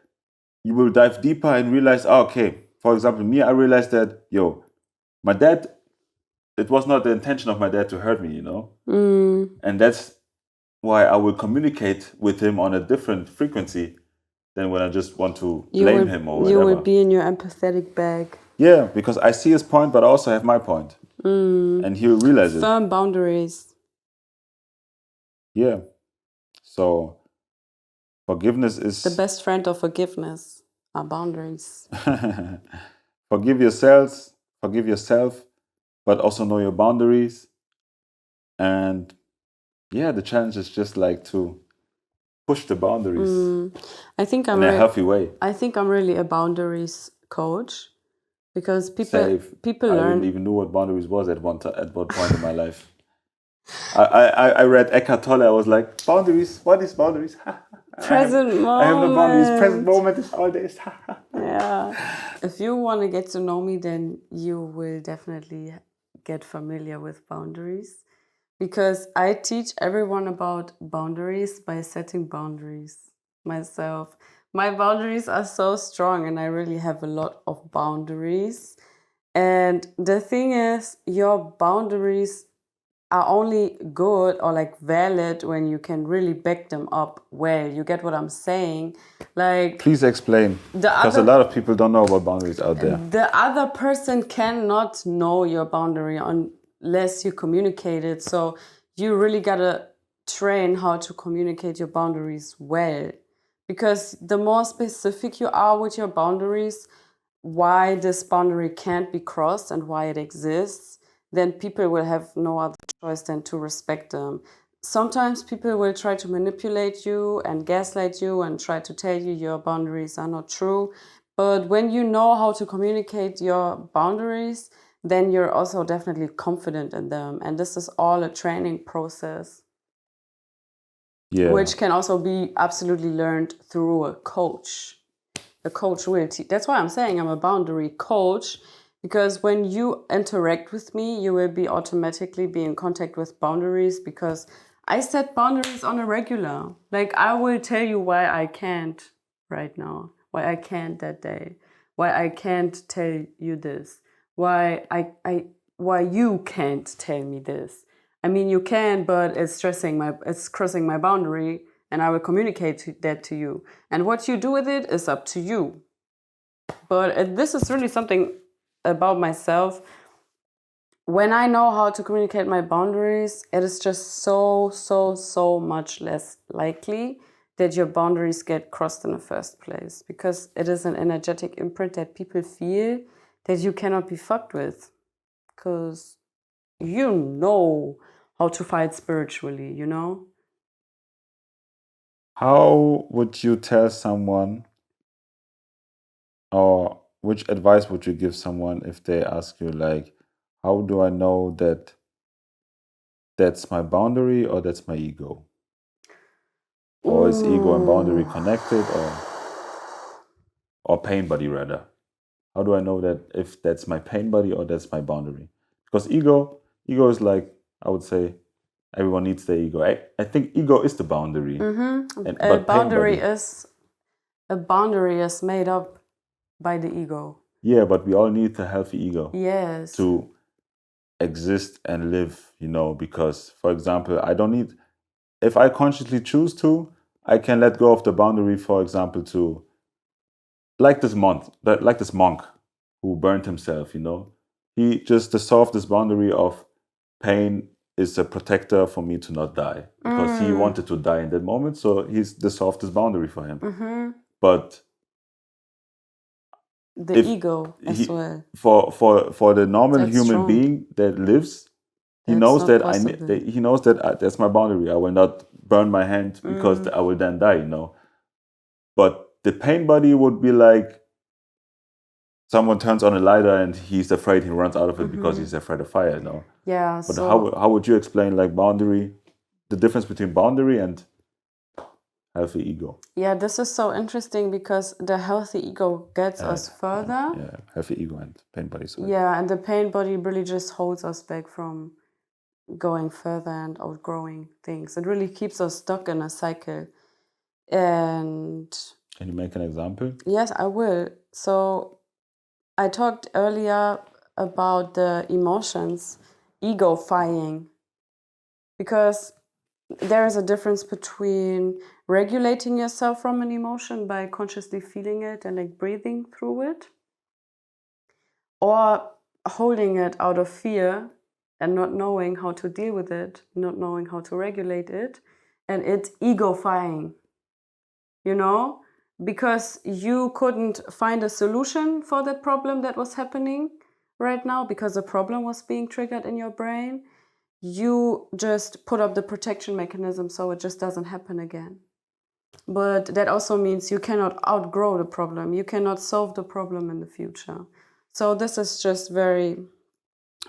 you will dive deeper and realize, okay, for example, me, I realized that, my dad, it was not the intention of my dad to hurt me, And that's why I will communicate with him on a different frequency than when I just want to blame him or whatever. You will be in your empathetic bag. Yeah, because I see his point, but I also have my point. And he'll realize it. Firm boundaries. Yeah. So forgiveness is The best friend of forgiveness are boundaries. forgive yourself, but also know your boundaries. And yeah, the challenge is just like to push the boundaries I think in a healthy way. I think I'm really a boundaries coach because people Safe. people I learn. didn't even know what boundaries was at one point in my life. I read Eckhart Tolle. I was like, boundaries. What is boundaries? Present I have no boundaries. Present moment. moment is all this. Yeah. If you want to get to know me, then you will definitely get familiar with boundaries because I teach everyone about boundaries by setting boundaries myself. My boundaries are so strong and I really have a lot of boundaries. And the thing is, your boundaries are only good or like valid when you can really back them up well. You get what I'm saying? Like, Please explain, because a lot of people don't know about boundaries out there. the other person cannot know your boundary unless you communicate it. So you really gotta train how to communicate your boundaries well. Because the more specific you are with your boundaries, why this boundary can't be crossed and why it exists, then people will have no other choice than to respect them. Sometimes people will try to manipulate you and gaslight you and try to tell you your boundaries are not true. But when you know how to communicate your boundaries, then you're also definitely confident in them. And this is all a training process, which can also be absolutely learned through a coach. A coach will teach. That's why I'm saying I'm a boundary coach, because when you interact with me, you will be automatically be in contact with boundaries because I set boundaries on a regular. Like I will tell you why I can't right now, why I can't that day, why I can't tell you this, why you can't tell me this. I mean, you can, but it's crossing my boundary, and I will communicate that to you. And what you do with it is up to you. But this is really something about myself. When I know how to communicate my boundaries, it is just so much less likely that your boundaries get crossed in the first place, because it is an energetic imprint that people feel that you cannot be fucked with, because you know how to fight spiritually, you know? How would you tell someone, or which advice would you give someone if they ask you, like, how do I know that that's my boundary or that's my ego? Or is ego and boundary connected, or pain body rather? How do I know that if that's my pain body or that's my boundary? Because ego is like, I would say, everyone needs their ego. I think ego is the boundary. But A boundary is made up by the ego. Yeah, but we all need a healthy ego. Yes. To exist and live, because, for example, I don't need, if I consciously choose to, I can let go of the boundary, for example, to, like this monk who burned himself, he just dissolved this boundary of pain is a protector for me to not die, because he wanted to die in that moment, so he's dissolved this boundary for him. But the ego as well. For the normal That's human strong. being that lives, he That's knows not that possible. he knows that that's my boundary. I will not burn my hand because I will then die. But the pain body would be like, someone turns on a lighter and he's afraid, he runs out of it because he's afraid of fire. Yeah. But So how would you explain, like, boundary, the difference between boundary and healthy ego? yeah, this is so interesting because the healthy ego gets us further. Yeah, healthy ego and pain body. Sorry. Yeah, and the pain body really just holds us back from going further and outgrowing things. It really keeps us stuck in a cycle. And Can you make an example? yes, I will. So I talked earlier about the emotions, ego fighting, because there is a difference between regulating yourself from an emotion by consciously feeling it and like breathing through it, or holding it out of fear and not knowing how to deal with it, not knowing how to regulate it. and it's egofying, you know, because you couldn't find a solution for that problem that was happening right now because the problem was being triggered in your brain. You just put up the protection mechanism so it just doesn't happen again. But that also means you cannot outgrow the problem. You cannot solve the problem in the future. So this is just very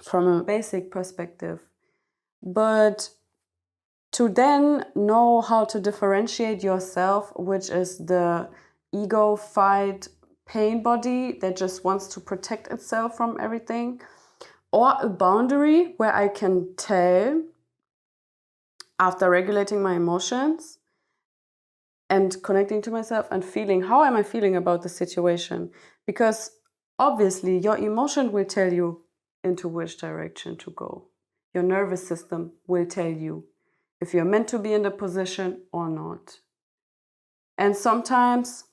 from a basic perspective. But to then know how to differentiate yourself, which is the ego-fied pain body that just wants to protect itself from everything, or a boundary where I can tell, after regulating my emotions and connecting to myself and feeling, how am I feeling about the situation? Because obviously your emotion will tell you into which direction to go. Your nervous system will tell you if you're meant to be in the position or not. And sometimes,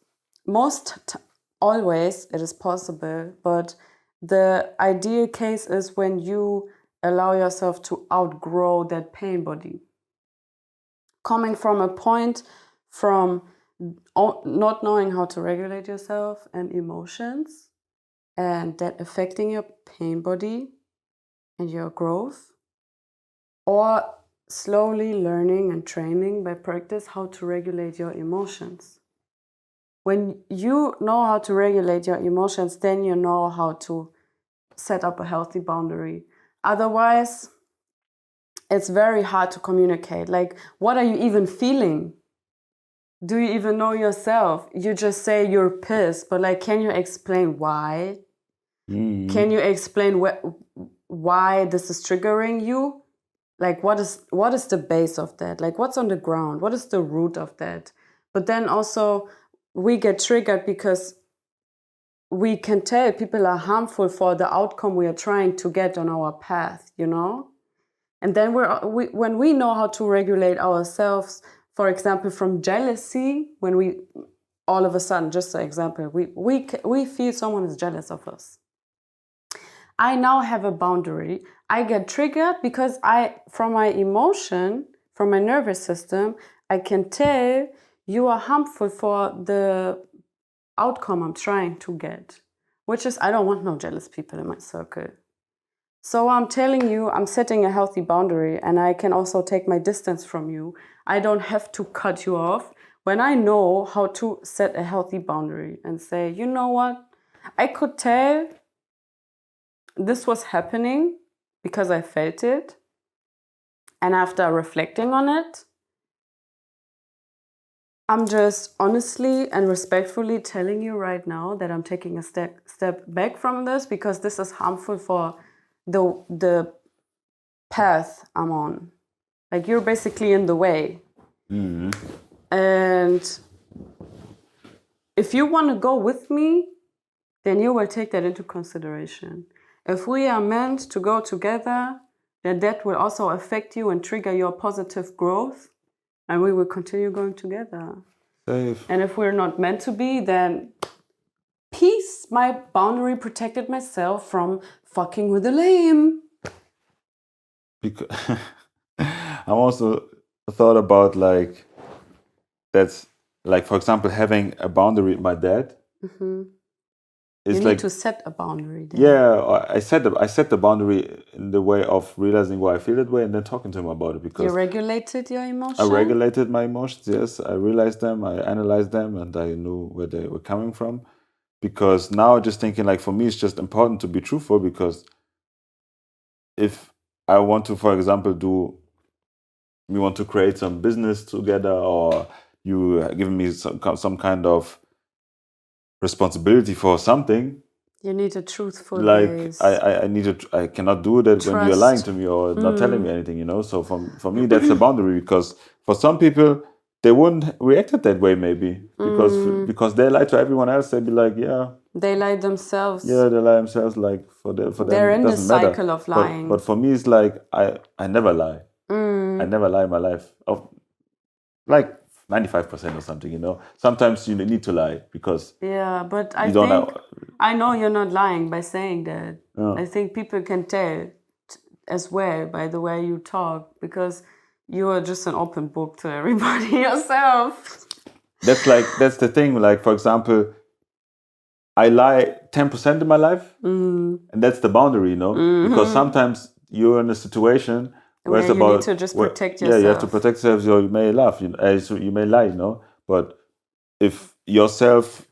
always it is possible, but the ideal case is when you allow yourself to outgrow that pain body. Coming from a point from not knowing how to regulate yourself and emotions, and that affecting your pain body and your growth, or slowly learning and training by practice how to regulate your emotions. When you know how to regulate your emotions, then you know how to set up a healthy boundary. Otherwise, it's very hard to communicate. Like, what are you even feeling? Do you even know yourself? You just say you're pissed, but like, can you explain why? Can you explain why this is triggering you? Like, what is the base of that? Like, what's on the ground? What is the root of that? But then also, we get triggered because we can tell people are harmful for the outcome we are trying to get on our path, you know? And then when we know how to regulate ourselves, for example, from jealousy, when we all of a sudden, just an example, we feel someone is jealous of us. I now have a boundary. I get triggered because from my emotion, from my nervous system, I can tell you are harmful for the outcome I'm trying to get, which is I don't want no jealous people in my circle. So I'm telling you, I'm setting a healthy boundary, and I can also take my distance from you. I don't have to cut you off when I know how to set a healthy boundary and say, you know what, I could tell this was happening because I felt it. And after reflecting on it, I'm just honestly and respectfully telling you right now that I'm taking a step back from this because this is harmful for the path I'm on. Like, you're basically in the way. Mm-hmm. And if you want to go with me, then you will take that into consideration. If we are meant to go together, then that will also affect you and trigger your positive growth, and we will continue going together. Safe. And if we're not meant to be, then peace. My boundary protected myself from fucking with the lame. Because I'm also thought about like that's like, for example, having a boundary with my dad. Mm-hmm. It's you like, need to set a boundary then. Yeah, I set the boundary in the way of realizing why I feel that way and then talking to him about it, because you regulated your emotions. I regulated my emotions. Yes, I realized them, I analyzed them, and I knew where they were coming from. Because now, just thinking, like, for me, it's just important to be truthful, because if I want to, for example, we want to create some business together, or you give me some kind of responsibility for something, you need a truthful like base. I cannot do that when you're lying to me or not telling me anything, you know. So for me, that's a boundary, because for some people they wouldn't react that way, maybe because they lie to everyone else. They'd be like, yeah, they lie themselves. Yeah, they lie themselves. Like for them, they're in it the doesn't matter. cycle of lying. But for me, it's like I never lie. I never lie in my life. Like 95% or something, you know. Sometimes you need to lie because but I know you're not lying by saying that. I think people can tell as well by the way you talk, because You are just an open book to everybody yourself. That's the thing. Like, for example, I lie 10% in my life, and that's the boundary, because sometimes you're in a situation where it's you about need to just protect yeah, you have to yourself. protect yourself. So you may laugh, so you may lie, but if yourself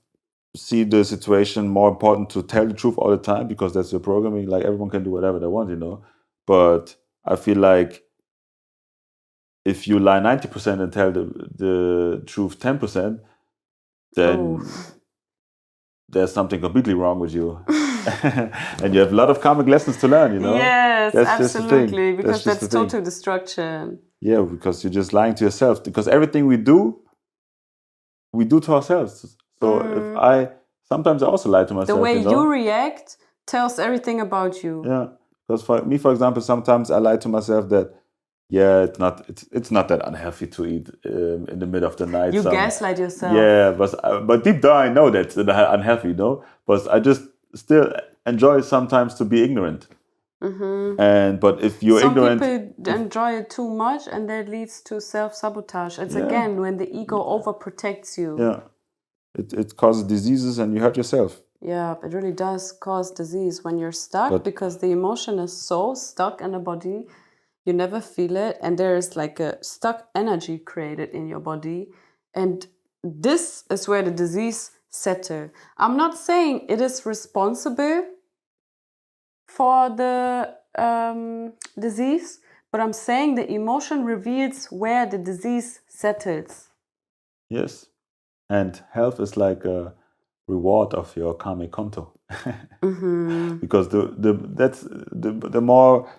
see the situation more important to tell the truth all the time, because that's your programming, like everyone can do whatever they want, but I feel like if you lie 90% and tell the truth 10%, then there's something completely wrong with you. And you have a lot of karmic lessons to learn, Yes, that's absolutely, because that's that's total destruction. Yeah, because you're just lying to yourself, because everything we do to ourselves. So sometimes I also lie to myself. The way you react tells everything about you. Yeah, because for me, for example, sometimes I lie to myself that it's not that unhealthy to eat in the middle of the night. You gaslight yourself. Yeah, but deep down I know that's unhealthy, But I just still enjoy sometimes to be ignorant. But if you're ignorant, some people enjoy it too much, and that leads to self-sabotage. It's again when the ego overprotects you. Yeah, it causes diseases and you hurt yourself. Yeah, it really does cause disease when you're stuck, because the emotion is so stuck in the body, you never feel it, and there is like a stuck energy created in your body, and this is where the disease settles. I'm not saying it is responsible for the disease, but I'm saying the emotion reveals where the disease settles. Yes, and health is like a reward of your karmic konto. Because the more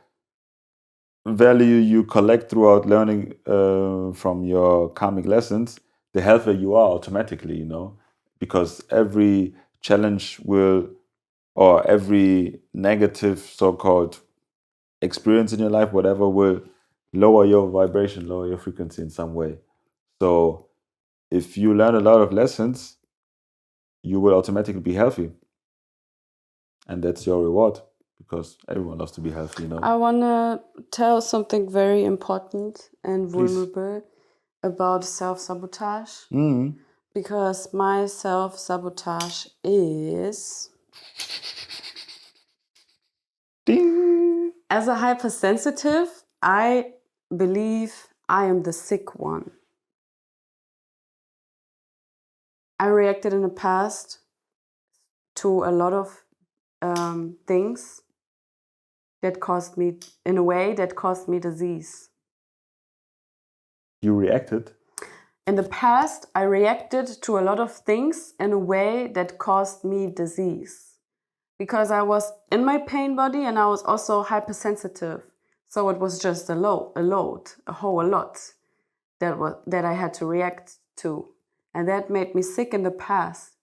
value you collect throughout learning from your karmic lessons, the healthier you are automatically, because every challenge or every negative so-called experience in your life, whatever, will lower your vibration, lower your frequency in some way. So if you learn a lot of lessons, you will automatically be healthy. And that's your reward, because everyone loves to be healthy, I want to tell something very important and vulnerable about self-sabotage. Because my self-sabotage is... Ding! As a hypersensitive, I believe I am the sick one. I reacted in the past to a lot of things that caused me, in a way, that caused me disease. You reacted? In the past, I reacted to a lot of things in a way that caused me disease. Because I was in my pain body and I was also hypersensitive. So it was just a whole lot that I had to react to. And that made me sick in the past.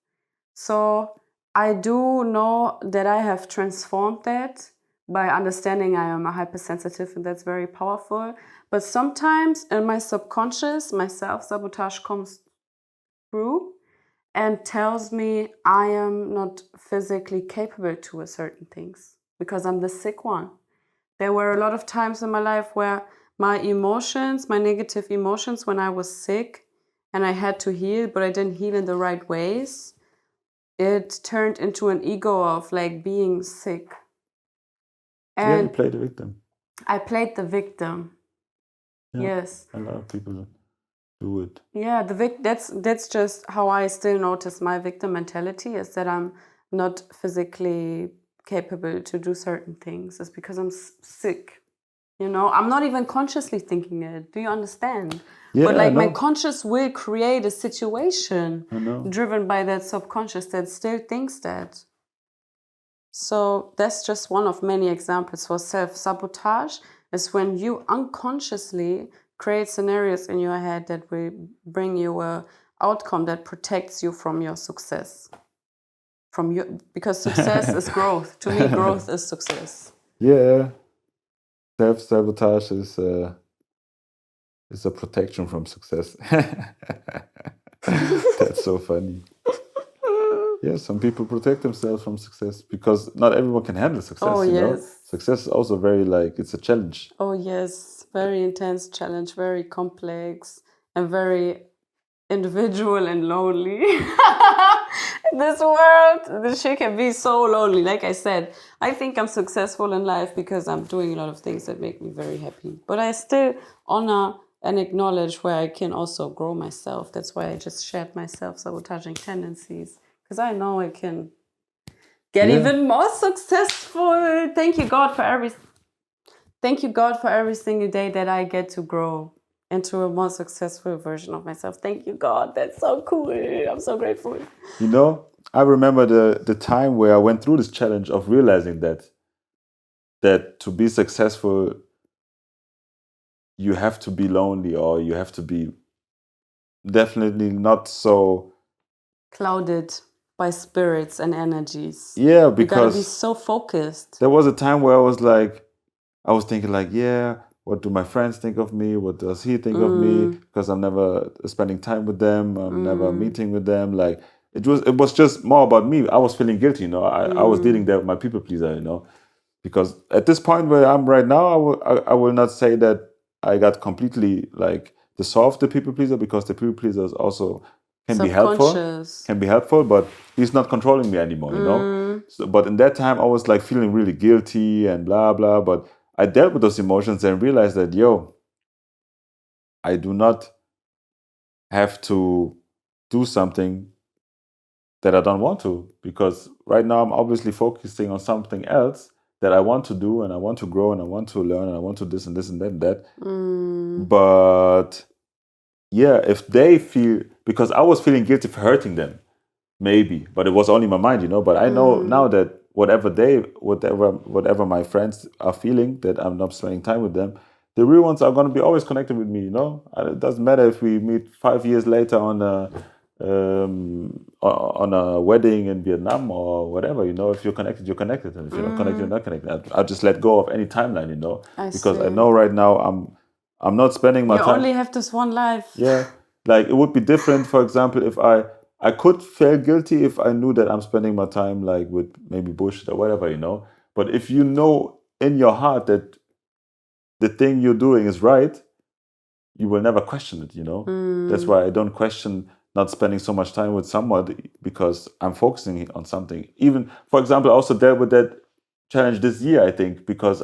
So I do know that I have transformed that by understanding I am a hypersensitive, and that's very powerful. But sometimes in my subconscious, my self-sabotage comes through and tells me I am not physically capable to a certain things because I'm the sick one. There were a lot of times in my life where my emotions, my negative emotions when I was sick and I had to heal, but I didn't heal in the right ways, it turned into an ego of like being sick. And you played the victim. I played the victim. Yes. A lot of people do it. Yeah, that's just how I still notice my victim mentality, is that I'm not physically capable to do certain things. It's because I'm sick. I'm not even consciously thinking it. Do you understand? Yeah, but my conscious will create a situation driven by that subconscious that still thinks that. So that's just one of many examples for self-sabotage, is when you unconsciously create scenarios in your head that will bring you a outcome that protects you from your success. Because success is growth. To me, growth is success. Yeah. Self-sabotage is a protection from success. That's so funny. Yeah, some people protect themselves from success because not everyone can handle success. Oh, yes. Success is also very it's a challenge. Oh, yes. very intense challenge, very complex, and very individual and lonely. This world, this shit can be so lonely. Like I said, I think I'm successful in life because I'm doing a lot of things that make me very happy. But I still honor and acknowledge where I can also grow myself. That's why I just shared my self-sabotaging tendencies, because I know I can get even more successful. Thank you God for every single day that I get to grow into a more successful version of myself. Thank you God. That's so cool. I'm so grateful. You know, I remember the time where I went through this challenge of realizing that to be successful, you have to be lonely, or you have to be definitely not so clouded by spirits and energies. Yeah, you gotta be because so focused. there was a time where I was thinking like, yeah, what do my friends think of me? What does he think of me? Because I'm never spending time with them. I'm never meeting with them. Like it was just more about me. I was feeling guilty, you know. I was dealing there with my people pleaser, you know. Because at this point where I'm right now, I will not say that I got completely like dissolved the people pleaser, because the people pleasers also can be helpful, but he's not controlling me anymore, you know. So, but in that time, I was like feeling really guilty and blah blah. But I dealt with those emotions and realized that I do not have to do something that I don't want to, because right now I'm obviously focusing on something else that I want to do, and I want to grow, and I want to learn, and I want to this and this and that and that. But yeah, if they feel, because I was feeling guilty for hurting them, maybe, but it was only my mind, you know. But I know now that whatever my friends are feeling, that I'm not spending time with them, the real ones are going to be always connected with me, you know. It doesn't matter if we meet 5 years later on a wedding in Vietnam or whatever, you know. If you're connected, you're connected, and if you're not connected, you're not connected. I'll just let go of any timeline, you know, because I know right now I'm not spending my time. You only have this one life. Yeah, like it would be different, for example, if I could feel guilty if I knew that I'm spending my time like with maybe bullshit or whatever, you know. But if you know in your heart that the thing you're doing is right, you will never question it, you know. That's why I don't question not spending so much time with somebody, because I'm focusing on something. Even, for example, I also dealt with that challenge this year, I think, because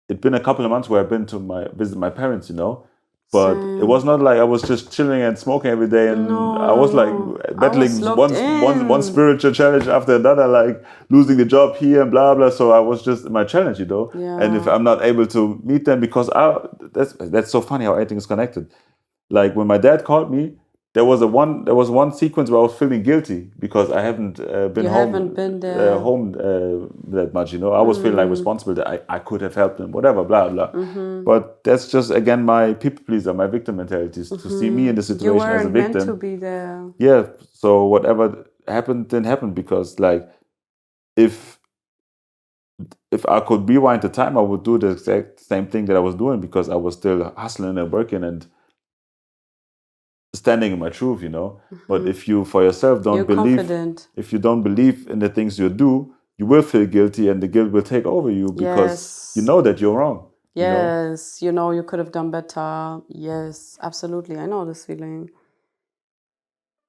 it'd been a couple of months where I've been to visit my parents, you know. But it was not like I was just chilling and smoking every day, and I was like battling one spiritual challenge after another, like losing the job here and blah blah. So I was just in my challenge, you know. Yeah. And if I'm not able to meet them, because that's so funny how everything is connected. Like when my dad called me, there was one sequence where I was feeling guilty because I haven't been home that much, you know. I was feeling like responsible, that I could have helped them, whatever, blah blah. But that's just again my people pleaser, my victim mentality, to see me in the situation as a victim. You weren't meant to be there. Yeah. So whatever happened didn't happen, because like if I could rewind the time, I would do the exact same thing that I was doing, because I was still hustling and working and standing in my truth, you know. But if you for yourself don't if you don't believe in the things you do, you will feel guilty, and the guilt will take over you, because you know that you're wrong. Yes, you know you could have done better. Yes, absolutely. I know this feeling.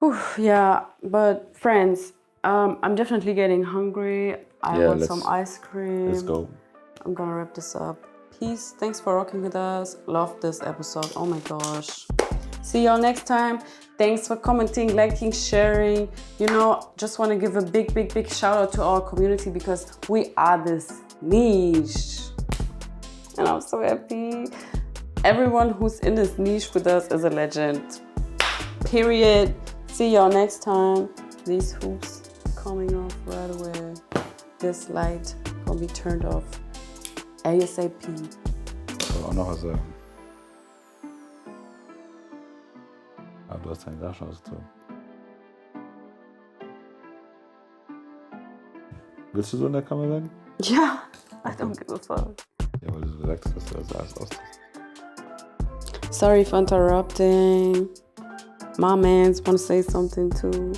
Whew, yeah, but friends, I'm definitely getting hungry. I want some ice cream. Let's go. I'm gonna wrap this up. Peace. Thanks for rocking with us. Love this episode. Oh my gosh. See y'all next time. Thanks for commenting, liking, sharing. You know, just want to give a big shout out to our community, because we are this niche. And I'm so happy. Everyone who's in this niche with us is a legend. Period. See y'all next time. These hoops coming off right away. This light gonna be turned off ASAP. Och noch was sagen. Aber du hast deine Sachen ausgezogen. Willst du so in der Kamera sein? Ja, I don't give a fuck. Ja, weil du so gesagt hast, dass du das alles ausziehst. Sorry for interrupting. My mans want to say something too.